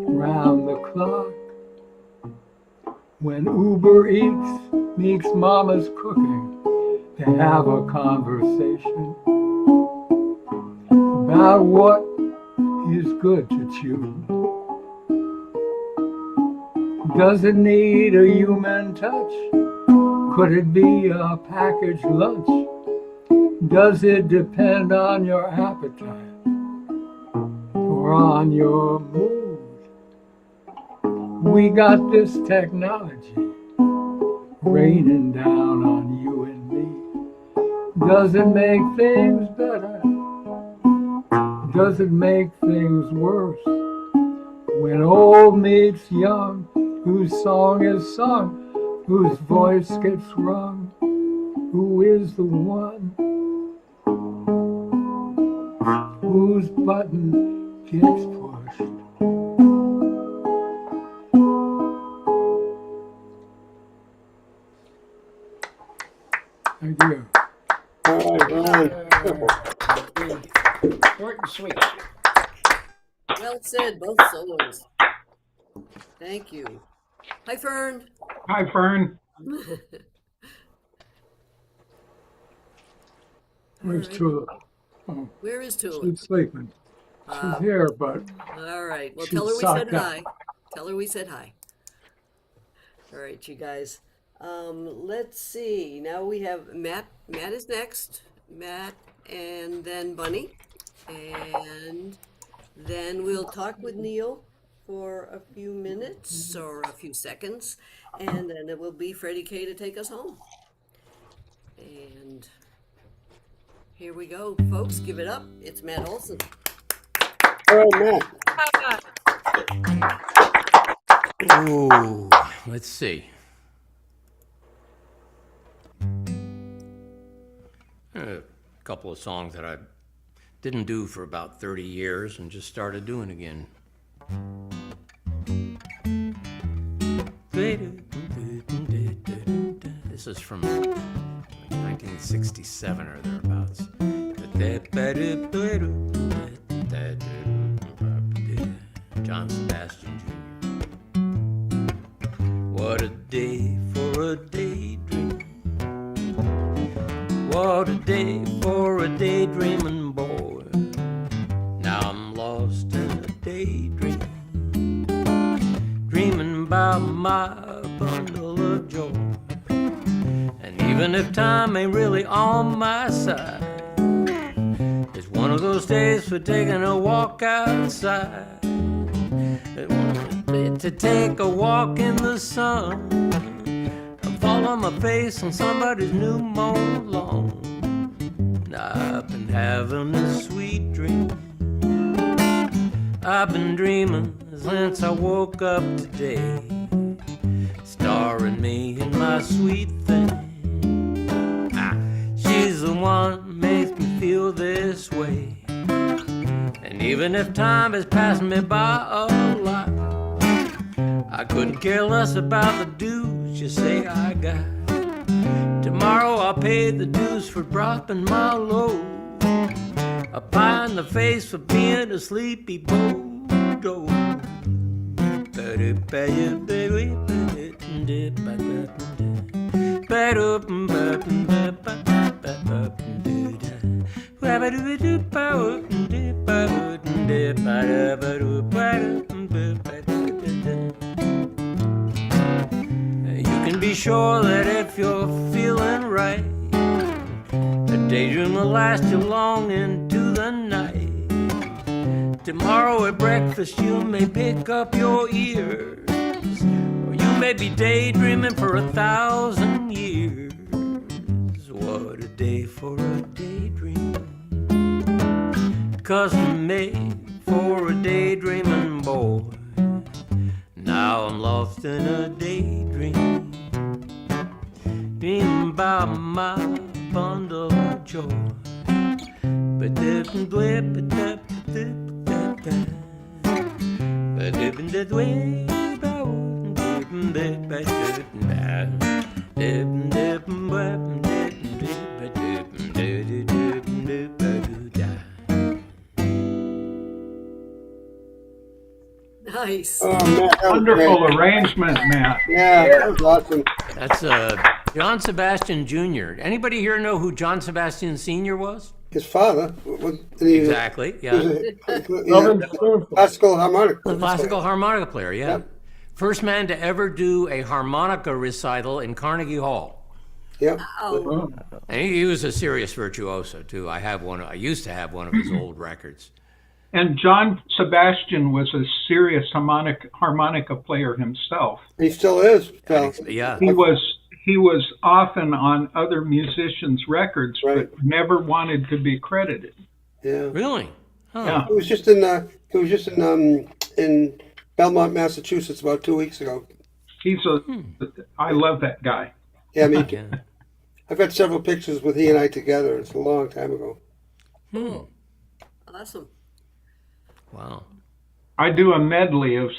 Round the clock, when Uber Eats meets Mama's cooking, they have a conversation about what is good to chew. Does it need a human touch? Could it be a packaged lunch? Does it depend on your appetite or on your mood? We got this technology raining down on you and me. Does it make things better? Does it make things worse? When old meets young, whose song is sung, whose voice gets rung, who is the one whose button gets pushed? Thank you. All right, Ron. Short and sweet. Well said, both solos. Thank you. Hi, Fern. Hi, Fern. Where's Tulip? Oh, Where is Tulip? she's sleeping. She's here, but All right. Well, she's tell her we said socked up. hi. Tell her we said hi. All right, you guys. Let's see. Now we have Matt. Matt is next. Matt, and then Bunny, and then we'll talk with Neil for a few minutes or a few seconds, and then it will be Freddie K to take us home. And here we go, folks. Give it up. It's Matt Olson. All right, Matt. Ooh, let's see. A couple of songs that I didn't do for about 30 years and just started doing again. This is from 1967 or thereabouts. John Sebastian Jr. What a day for a daydream. What a day for a daydreaming boy. Now I'm lost in a daydream, dreaming about my bundle of joy. And even if time ain't really on my side, it's one of those days for taking a walk outside. To take a walk in the sun and fall on my face on somebody's new mown lawn. I've been having a sweet dream. I've been dreaming since I woke up today, starring me and my sweet thing. She's the one makes me feel this way. And even if time is passing me by a lot, I couldn't care less about the dues you say I got. Tomorrow I'll pay the dues for dropping my load, a pie in the face for being a sleepy bulldog. You can be sure that if you're feeling right, the daydream will last you long into the night. Tomorrow at breakfast you may pick up your ears, or you may be daydreaming for 1,000 years. What a day for a daydream, custom made for a daydreaming boy. Now I'm lost in a daydream, dreaming about my bundle of joy. Nice. Oh, Matt, that was Wonderful great. arrangement, Matt. Yeah, that was awesome. That's John Sebastian Jr. Anybody here know who John Sebastian Sr. was? His father. Exactly, yeah. Classical harmonica. Classical harmonica player, yeah. Yep. First man to ever do a harmonica recital in Carnegie Hall. Yep. Oh, And he was a serious virtuoso too. I used to have one of his old records. And John Sebastian was a serious harmonica player himself. He still is. Phil. Yeah. He was often on other musicians' records, Right. but never wanted to be credited. Yeah. Really? Huh. Yeah. He was just in Belmont, Massachusetts, about 2 weeks ago. I love that guy. Yeah, me too. I've got several pictures with he and I together. It's a long time ago. Oh, awesome. Wow. I do a medley of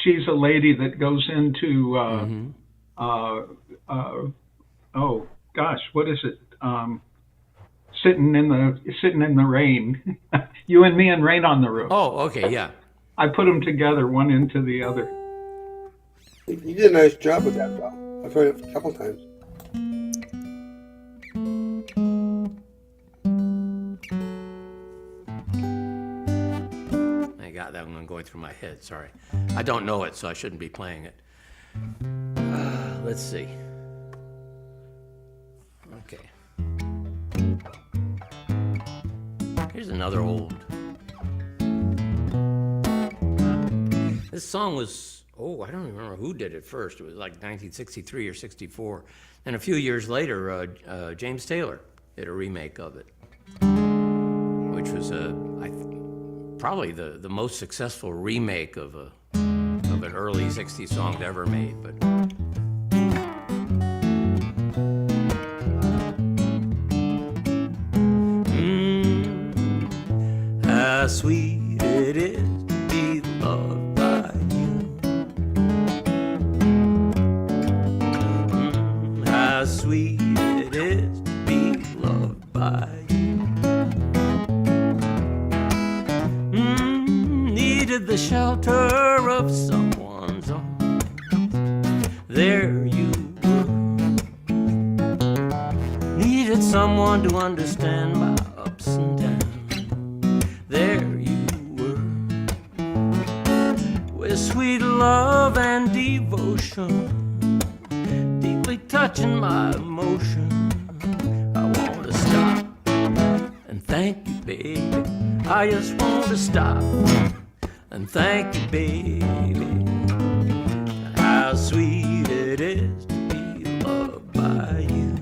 She's a Lady that goes into, oh gosh, what is it? Sitting in the rain. You and Me and Rain on the Roof. Oh, okay, yeah. I put them together, one into the other. You did a nice job with that, Bill. I've heard it a couple times. I got that one going through my head, sorry. I don't know it, so I shouldn't be playing it. Let's see. Okay. Here's another old. This song was, I don't remember who did it first. It was like 1963 or 64. And a few years later, James Taylor did a remake of it, which was probably the most successful remake of an early 60s song ever made. But how sweet it is to be loved by you. How sweet it is to be loved by you. Needed the shelter of someone's arms. There you were. Needed someone to understand my ups and downs. There you were, with sweet love and devotion, deeply touching my emotion. I want to stop and thank you, baby. I just want to stop and thank you, baby. How sweet it is to be loved by you.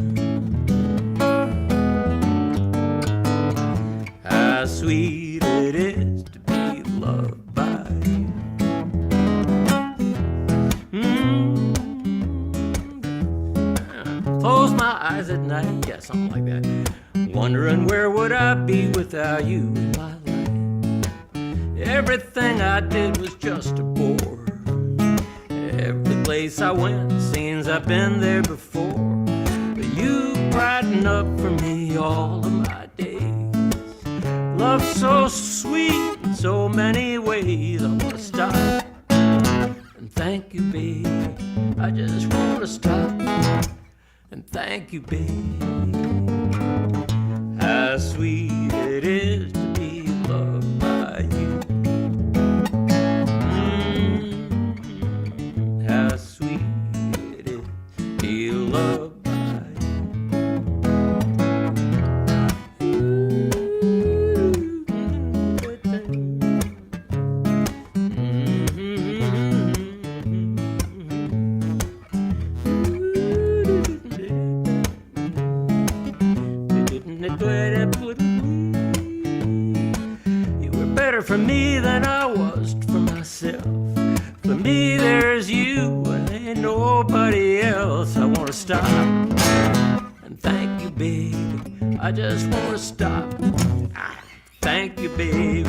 How sweet it is to be loved by you. Close my eyes at night, yeah, something like that. Wondering where would I be without you in my life. Everything I did was just a bore. Every place I went, scenes I've been there before. But you brighten up for me all of my days. Love so sweet in so many ways. I want to stop and thank you, baby. I just want to stop and thank you, baby. How sweet it is to be loved by you. How sweet it is to be loved by you. You were better for me than I was for myself. For me, there's you and ain't nobody else. I want to stop and thank you, baby. I just want to stop. Thank you, baby.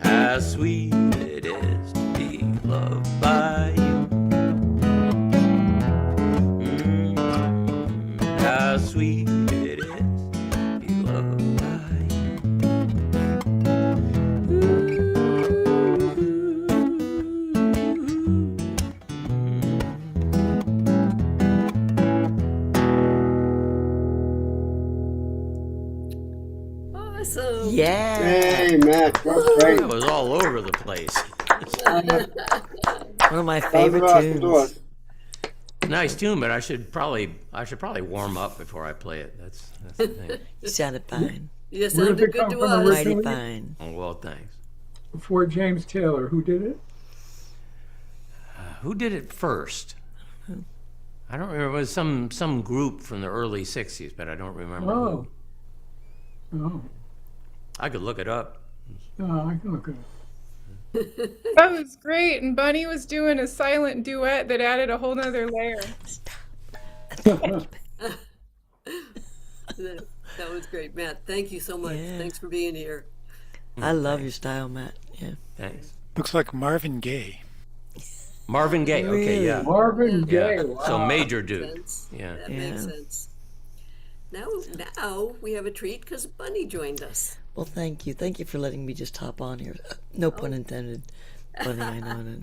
How sweet it is to be loved by you. How sweet it is to be loved by you. Awesome. Yeah. Hey, Matt, that was great. That was all over the place. One of my That was favorite awesome to us. tunes. Nice tune, but I should probably warm up before I play it. That's the thing. You sounded fine. You Where did sounded it good come to from us. Mighty originally? fine. Oh, well, thanks. Before James Taylor, who did it? Who did it first? I don't remember. It was some group from the early 60s, but I don't remember Oh. who. Oh. I could look it up. No, I can look at it. That was great. And Bunny was doing a silent duet that added a whole nother layer. That was great, Matt. Thank you so much. Yeah. Thanks for being here. I love your style, Matt. Yeah. Thanks. Looks like Marvin Gaye. Marvin Gaye. Okay, yeah. Marvin Yeah. Gaye. So Wow. major dude. Sense. Yeah. That makes Yeah. sense. Now we have a treat because Bunny joined us. Well, thank you. Thank you for letting me just hop on here. No pun Oh. intended. Funny, I know.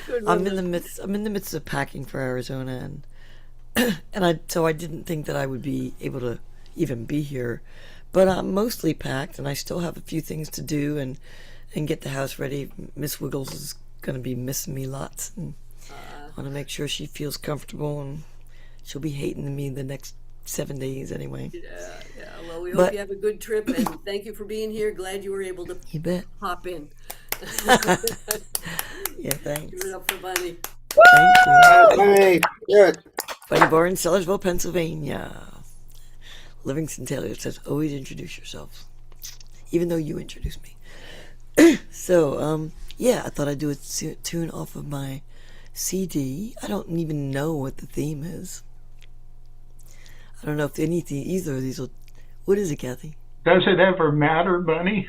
Good I'm one. in the midst of packing for Arizona, and I didn't think that I would be able to even be here, but I'm mostly packed, and I still have a few things to do and get the house ready. Miss Wiggles is going to be missing me lots, and want to make sure she feels comfortable, and she'll be hating me the next 7 days anyway. Yeah. Well, we hope But- you have a good trip, and thank you for being here. Glad you were able to You bet. hop in. Yeah, thanks. Give it up for Bunny. Thank you. Hey, good. Buddy born in Sellersville, Pennsylvania. Livingston Taylor says, always introduce yourselves. Even though you introduced me. So, yeah, I thought I'd do a tune off of my CD. I don't even know what the theme is. I don't know if either of these will... What is it, Kathy? Does it ever matter, Bunny?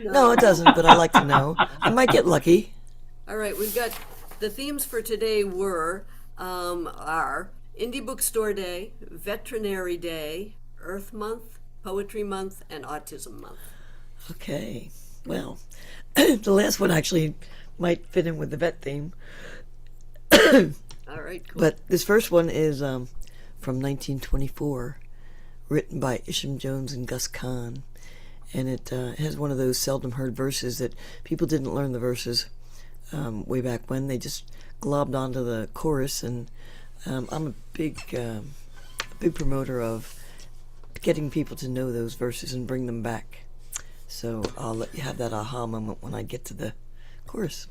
No, it doesn't, but I like to know. I might get lucky. All right, we've got the themes for today are Indie Bookstore Day, Veterinary Day, Earth Month, Poetry Month, and Autism Month. Okay. Well, the last one actually might fit in with the vet theme. All right, cool. But this first one is from 1924, written by Isham Jones and Gus Kahn. And it has one of those seldom heard verses that people didn't learn the verses way back when. They just globbed onto the chorus. And I'm a big promoter of getting people to know those verses and bring them back. So I'll let you have that aha moment when I get to the chorus.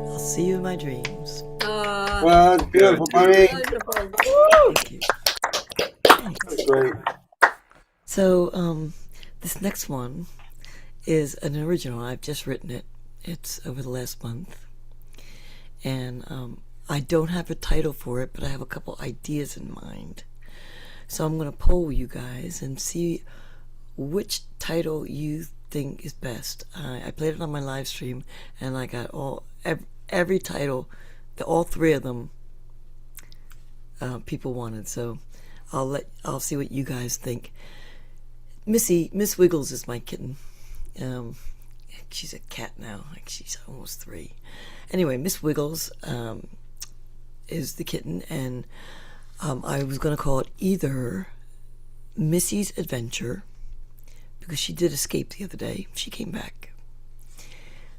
I'll see you in my dreams. Well, it's beautiful, Bunny. Thank you. That's great. So, this next one is an original. I've just written it, It's over the last month. And I don't have a title for it, but I have a couple ideas in mind. So I'm going to poll you guys and see which title you think is best. I played it on my live stream, and I got every title, all three of them people wanted. So I'll see what you guys think. Miss Wiggles is my kitten. She's a cat now. Like, she's almost 3. Anyway, Miss Wiggles is the kitten, and I was going to call it either Missy's Adventure, because she did escape the other day. She came back.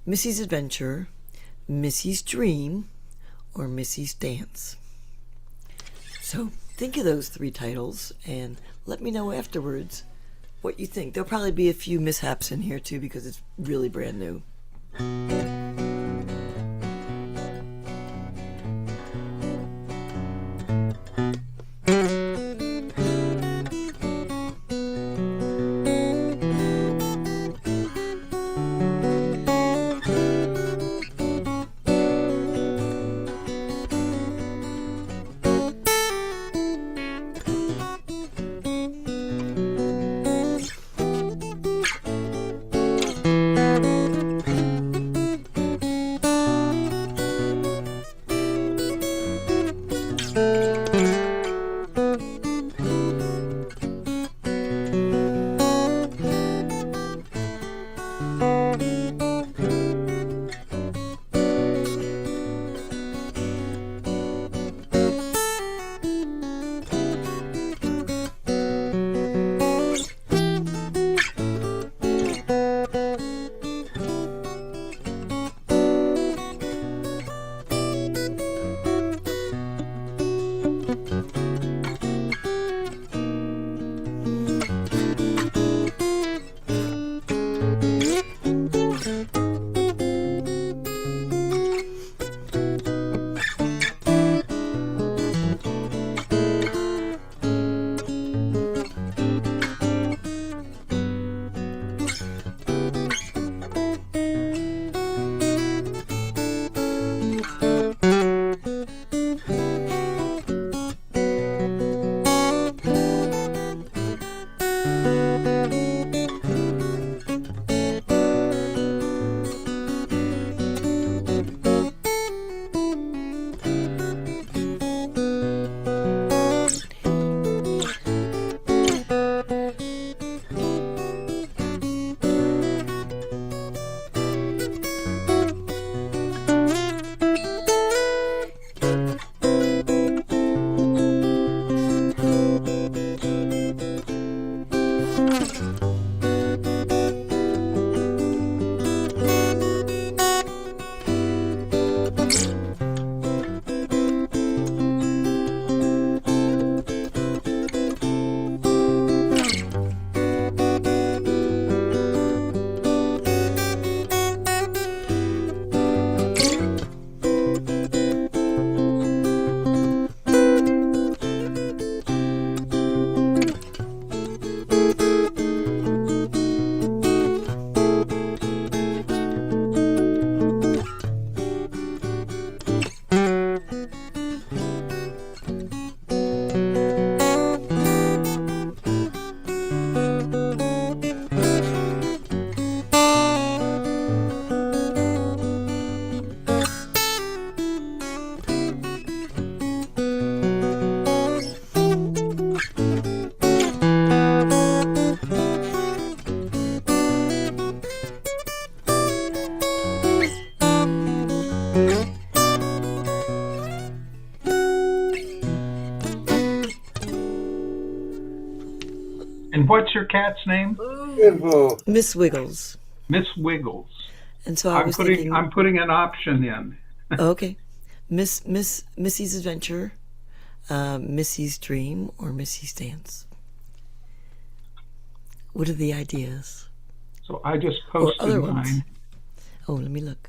Missy's Adventure, Missy's Dream, or Missy's Dance. So think of those 3 titles and let me know afterwards what you think. There'll probably be a few mishaps in here too, because it's really brand new. And what's your cat's name? Miss Wiggles. Miss Wiggles. And so I'm putting an option in. Okay. Missy's Adventure, Missy's Dream, or Missy's Dance. What are the ideas? So I just posted other mine. Ones? Oh, let me look.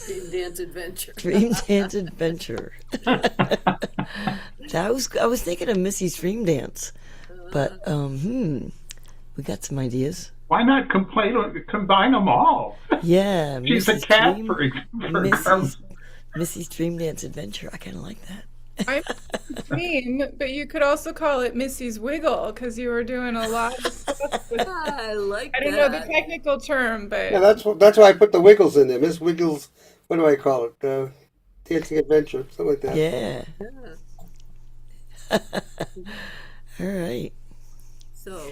Dream Dance Adventure. Dream Dance Adventure. I was thinking of Missy's Dream Dance, but We got some ideas. Why not combine them all? Yeah, She's a Missy's cat Dream, Missy's Dream Dance Adventure. I kind of like that. I'm Dream, but you could also call it Missy's Wiggle because you were doing a lot of stuff with, I like I don't know the technical term, but Yeah, that's why I put the Wiggles in there. Miss Wiggles, what do I call it? Dancing Adventure, something like that. Yeah. All right. So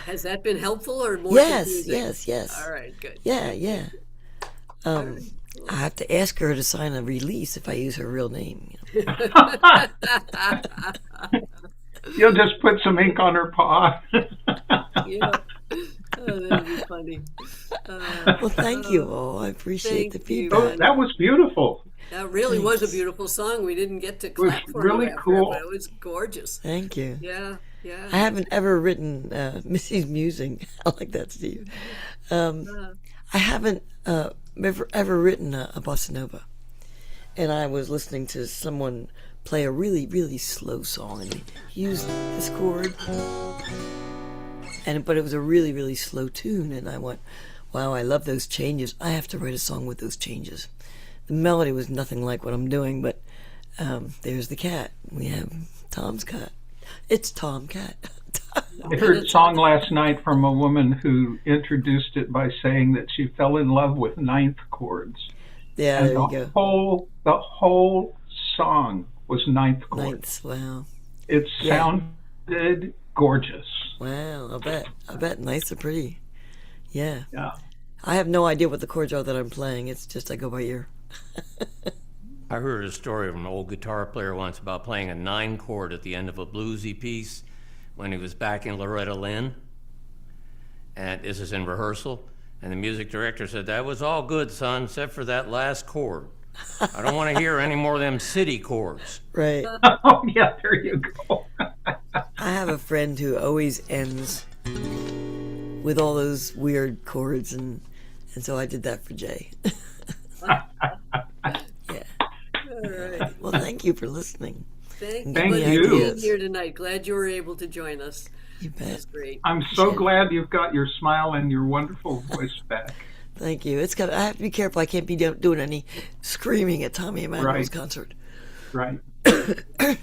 has that been helpful or more Yes, confusing? yes. All right, good. Yeah. I have to ask her to sign a release if I use her real name. You'll just put some ink on her paw. Yeah. Oh, that'll be funny. Well, thank you all. I appreciate the feedback. Oh, that was beautiful. That really was a beautiful song. We didn't get to clap for really it after, cool. but it was gorgeous. Thank you. Yeah. I haven't ever written Missy's Musing. I like that, Steve. I haven't ever written a bossa nova. And I was listening to someone play a really, really slow song, and he used this chord, but it was a really, really slow tune, and I went, wow, I love those changes. I have to write a song with those changes. The melody was nothing like what I'm doing, but there's the cat. We have Tom's cat. It's Tom Cat. I heard a song last night from a woman who introduced it by saying that she fell in love with ninth chords. Yeah, and there you go. The whole song was ninth chords. Ninths, wow. It sounded gorgeous. Wow, I bet ninths are pretty. Yeah. Yeah. I have no idea what the chords are that I'm playing. It's just I go by ear. I heard a story of an old guitar player once about playing a 9-chord at the end of a bluesy piece when he was back in Loretta Lynn. And this is in rehearsal. And the music director said, "That was all good, son, except for that last chord. I don't want to hear any more of them city chords." Right. Oh, yeah, there you go. I have a friend who always ends with all those weird chords, and so I did that for Jay. Yeah. All right. Well, thank you for listening. Thank you Thank for you. being here tonight. Glad you were able to join us. You bet. That's great. I'm so glad you've got your smile and your wonderful voice back. Thank you. I have to be careful. I can't be doing any screaming at Tommy Emmanuel's concert. Right. Yeah, I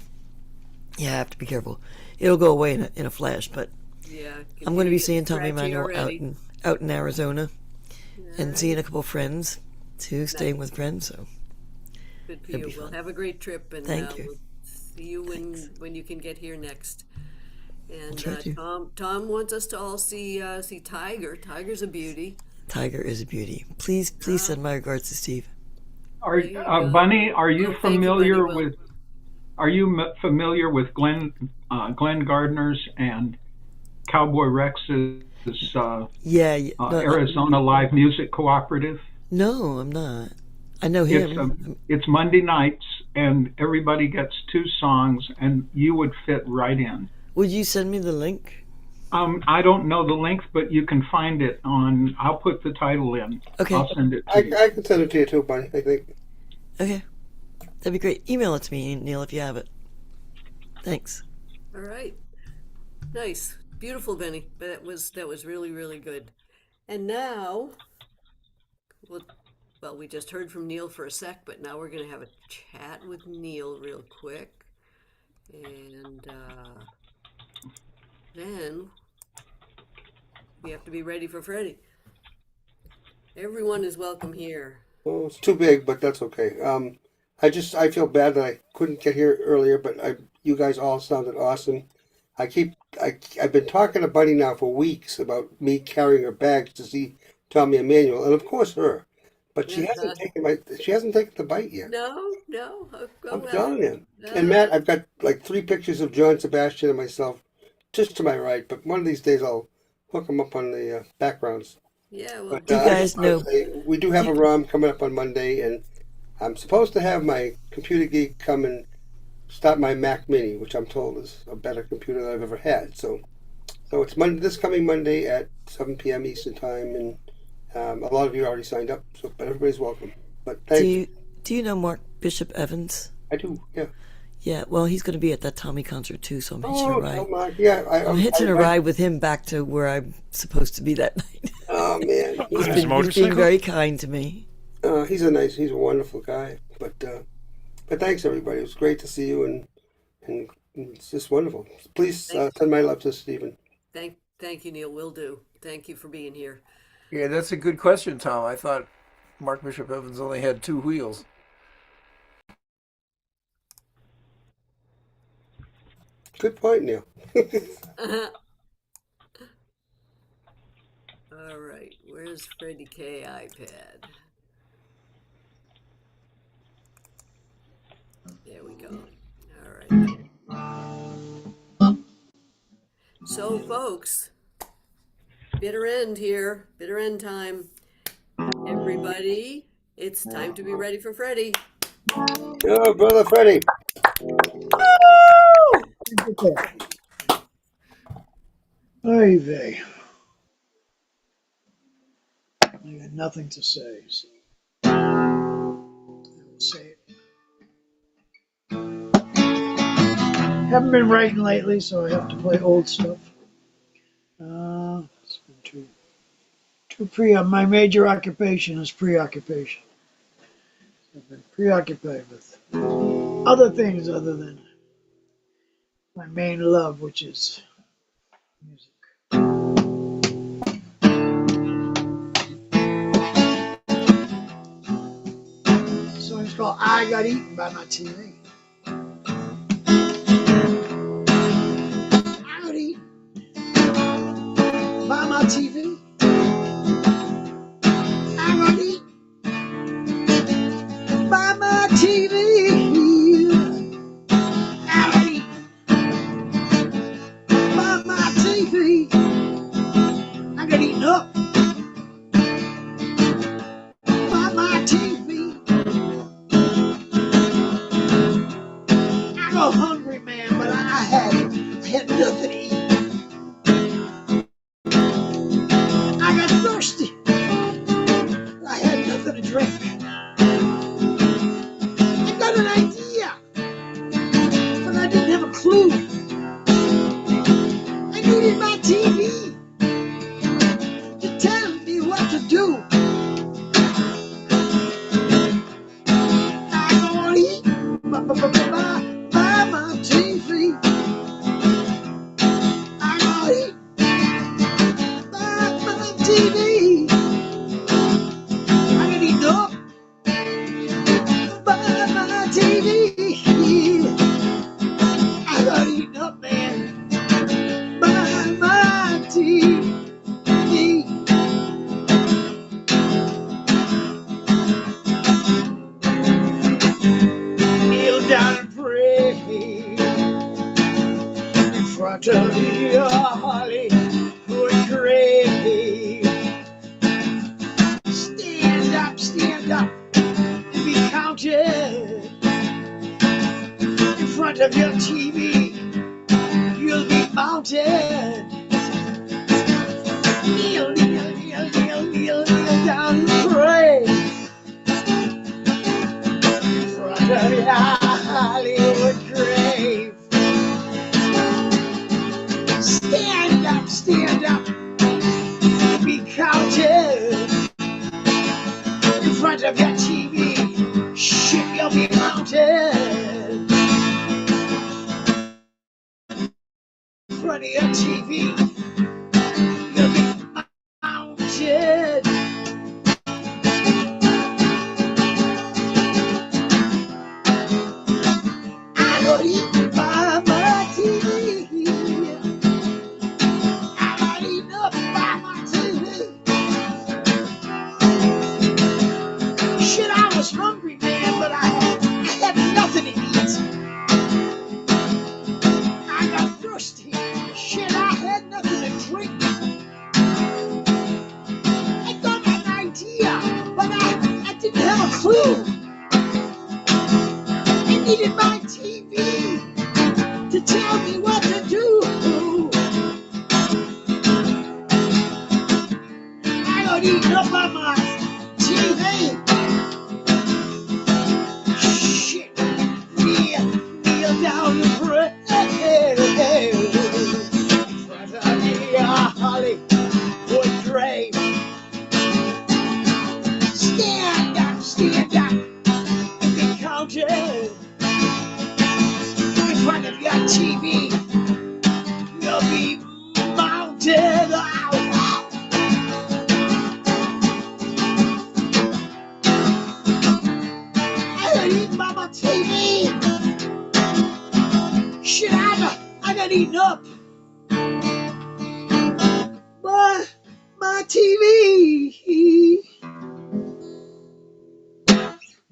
have to be careful. It'll go away in a flash, but Yeah. I'm going to be seeing Tommy Scratchy Emmanuel already. out in Arizona, and seeing a couple friends too, staying with friends. So Good for it'll you. be Well, fun. have a great trip, and Thank you. we'll see you when you can get here next. And try to. Tom wants us to all see Tiger. Tiger's a beauty. Tiger is a beauty. Please send my regards to Steve. Bunny, are you familiar with? Are you familiar with Glenn Gardner's and Cowboy Rex's Arizona Live Music Cooperative? No, I'm not. I know him. It's Monday nights, and everybody gets 2 songs, and you would fit right in. Would you send me the link? I don't know the link, but you can find it on. I'll put the title in. Okay. I'll send it to you. I can send it to you too, buddy, I think. Okay. That'd be great. Email it to me, Neil, if you have it. Thanks. All right. Nice. Beautiful, Benny. That was really, really good. And now, well, we just heard from Neil for a sec, but now we're going to have a chat with Neil real quick. And then we have to be ready for Freddie. Everyone is welcome here. Well, it's too big, but that's okay. I feel bad that I couldn't get here earlier, but you guys all sounded awesome. I've been talking to Bunny now for weeks about me carrying her bags to see Tommy Emmanuel, and of course her. But she hasn't taken the bite yet. No. I'm telling you. And Matt, I've got like 3 pictures of John Sebastian and myself just to my right, but one of these days I'll hook them up on the backgrounds. Yeah, well, But you guys know we do have a ROM coming up on Monday, and I'm supposed to have my computer geek come and start my Mac Mini, which I'm told is a better computer than I've ever had. So it's this coming Monday at 7 p.m. Eastern Time, and a lot of you already signed up, but everybody's welcome. But thanks. Do you know Mark Bishop Evans? I do, yeah. Yeah, well, he's going to be at that Tommy concert too, so I'm hitching a Oh, ride. come on. Yeah, I'm hitching a ride with him back to where I'm supposed to be that night. Oh man, He's being very kind to me. He's a wonderful guy. But thanks everybody. It was great to see you, and it's just wonderful. Please send my love to Stephen. Thank you, Neil. Will do. Thank you for being here. Yeah, that's a good question, Tom. I thought Mark Bishop Evans only had 2 wheels. Good point, Neil. All right, where's Freddie K iPad? There we go. All right. So, folks, bitter end here. Bitter end time. Everybody, it's time to be ready for Freddie. Yo, brother Freddie. Oy vey. I got nothing to say, so I will say it. Haven't been writing lately, so I have to play old stuff. It's been too my major occupation is preoccupation. I've been preoccupied with other things other than my main love, which is music. The song's called I Got Eaten by My TV. I got eaten by my TV. I got eaten by my TV. I got eaten by my TV. I got eaten up by my TV. I got hungry, man, but I had nothing to eat. I got thirsty. I had nothing to drink. I got an idea, but I didn't have a clue. I needed my TV to tell me what to do. I gonna eat by my TV. I gonna eat by my TV. I got eaten up by my TV. I got eaten up, man, by my TV. Kneel down and pray in front of the Hollywood grave. Stand up, and be counted in front of your TV. You'll be mounted. Kneel down and pray in front of the Hollywood grave. Stand up, and be counted in front of your TV. Shit, you'll be mounted in front of your TV. You'll be mounted. I got eaten by my TV. I got eaten up by my TV. Shit, I was hungry, man, but I had nothing to eat. I got thirsty. Shit, I had nothing to drink. I got an idea, but I didn't have a clue. I needed my TV to tell me what to do. I got eaten up by my TV. Shit, kneel TV.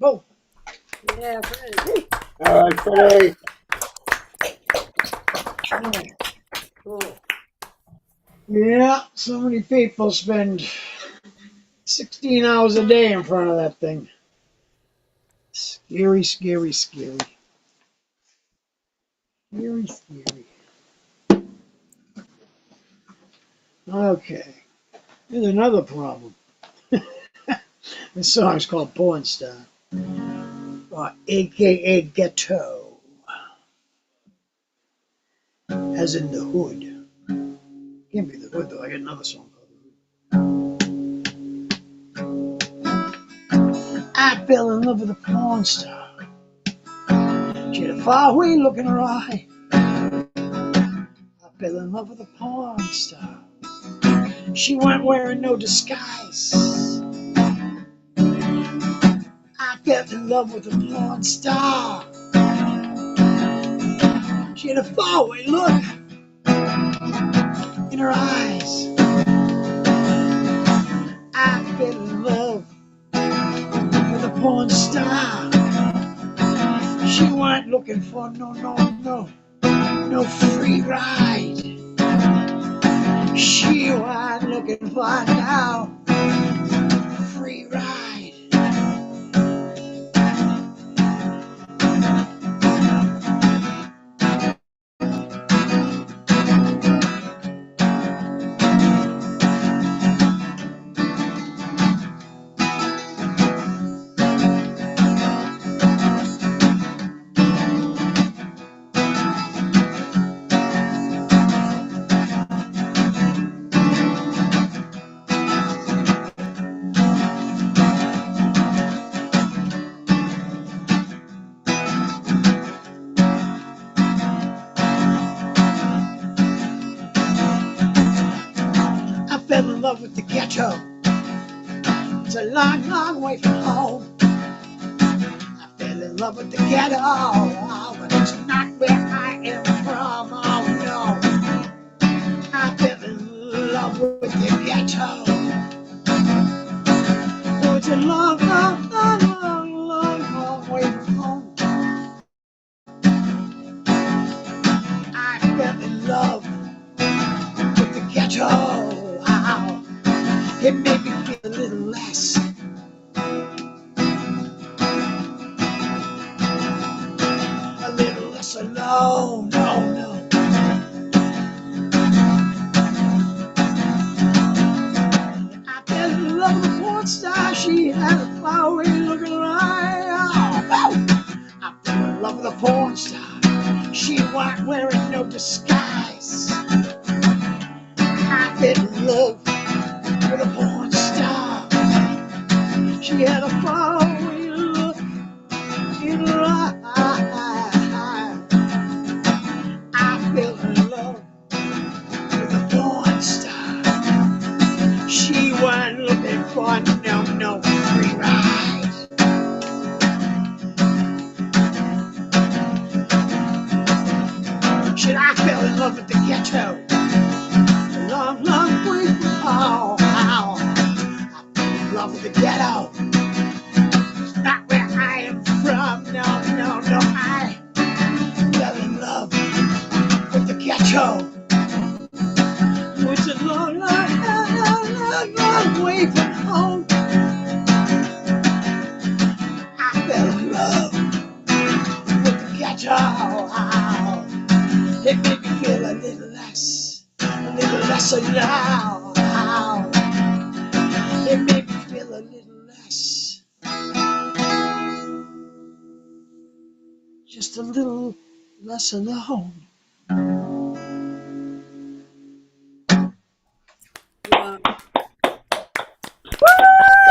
Oh, Yeah, Freddie. All right, Freddie. Cool. yeah, so many people spend 16 hours a day in front of that thing. Scary, scary, scary. Scary, scary. Okay, here's another problem. This song's called Porn Star, or AKA Ghetto, as in the hood. Can't be the hood though, I got another song called The Hood. I fell in love with a porn star. She had a faraway look in her eye. I fell in love with a porn star. She wasn't wearing no disguise. I fell in love with a porn star. She had a faraway look in her eyes. I fell in love with a porn star. She wasn't looking for no free ride. She wasn't looking for no free ride. I fell in love with the ghetto. It's a long, long way from home. I fell in love with the ghetto, but it's not where I am from. Oh no, I fell in love with the ghetto. Oh, it's a long, long, long, long, long, long way from home. I fell in love with the ghetto. Wow. It made me feel a little less alone. No, no. I fell in love with a porn star. She had a flowery look in her eye. Oh, I fell in love with a porn star. She wasn't wearing no disguise. I fell in love with a porn star. She had a flowery look in her eye. I fell in love with a porn star. She wasn't looking for no free ride. Shit, I fell in love with the ghetto. A long, long way from home. I fell in love with the ghetto. It's not where I am from. No, no, no. I fell in love with the ghetto. It's a long, long, long, long, long way from home. I fell in love with the ghetto. It made me feel a little less alone. It made me feel a little less, just a little less alone. Wow.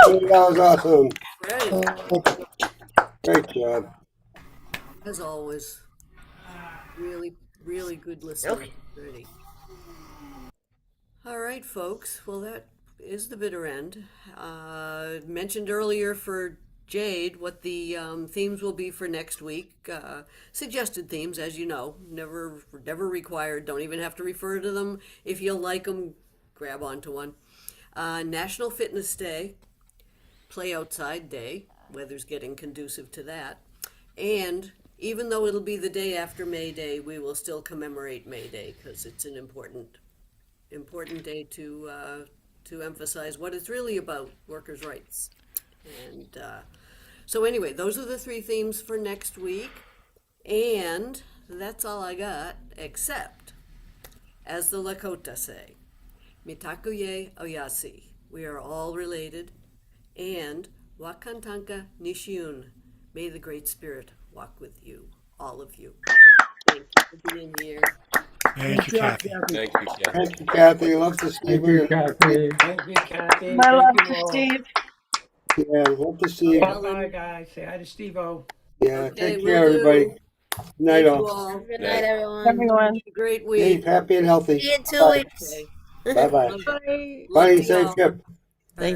That was awesome. Freddie, Great job. as always, really, really good listener. Freddie. All right, folks. Well, that is the bitter end. Mentioned earlier for Jade what the themes will be for next week. Suggested themes, as you know, never required. Don't even have to refer to them. If you like them, grab onto one. National Fitness Day, Play Outside Day, weather's getting conducive to that, and even though it'll be the day after May Day, we will still commemorate May Day because it's an important day to emphasize what it's really about, workers' rights. And so anyway, those are the 3 themes for next week, and that's all I got, except, as the Lakota say, Mitakuye Oyasi, we are all related, and Wakantanka Nishiun, may the Great Spirit walk with you, all of you. Thank you for being here. Thank you, Kathy. Thank you, Kathy. Thank you, Kathy. Love to see Thank you, Kathy. Thank you, Kathy. My Thank love you to all. Steve. Yeah, love to see you. Bye, guys. Say hi to Steve-O. Yeah, Okay, take will care, everybody. do. Good night, Thank you all. all. Good night, everyone. Everyone. Have a great Stay week. happy and healthy. See you in 2 Bye. weeks. Okay. Bye-bye. Love, Bye. love Bunny, you safe all. trip. Thank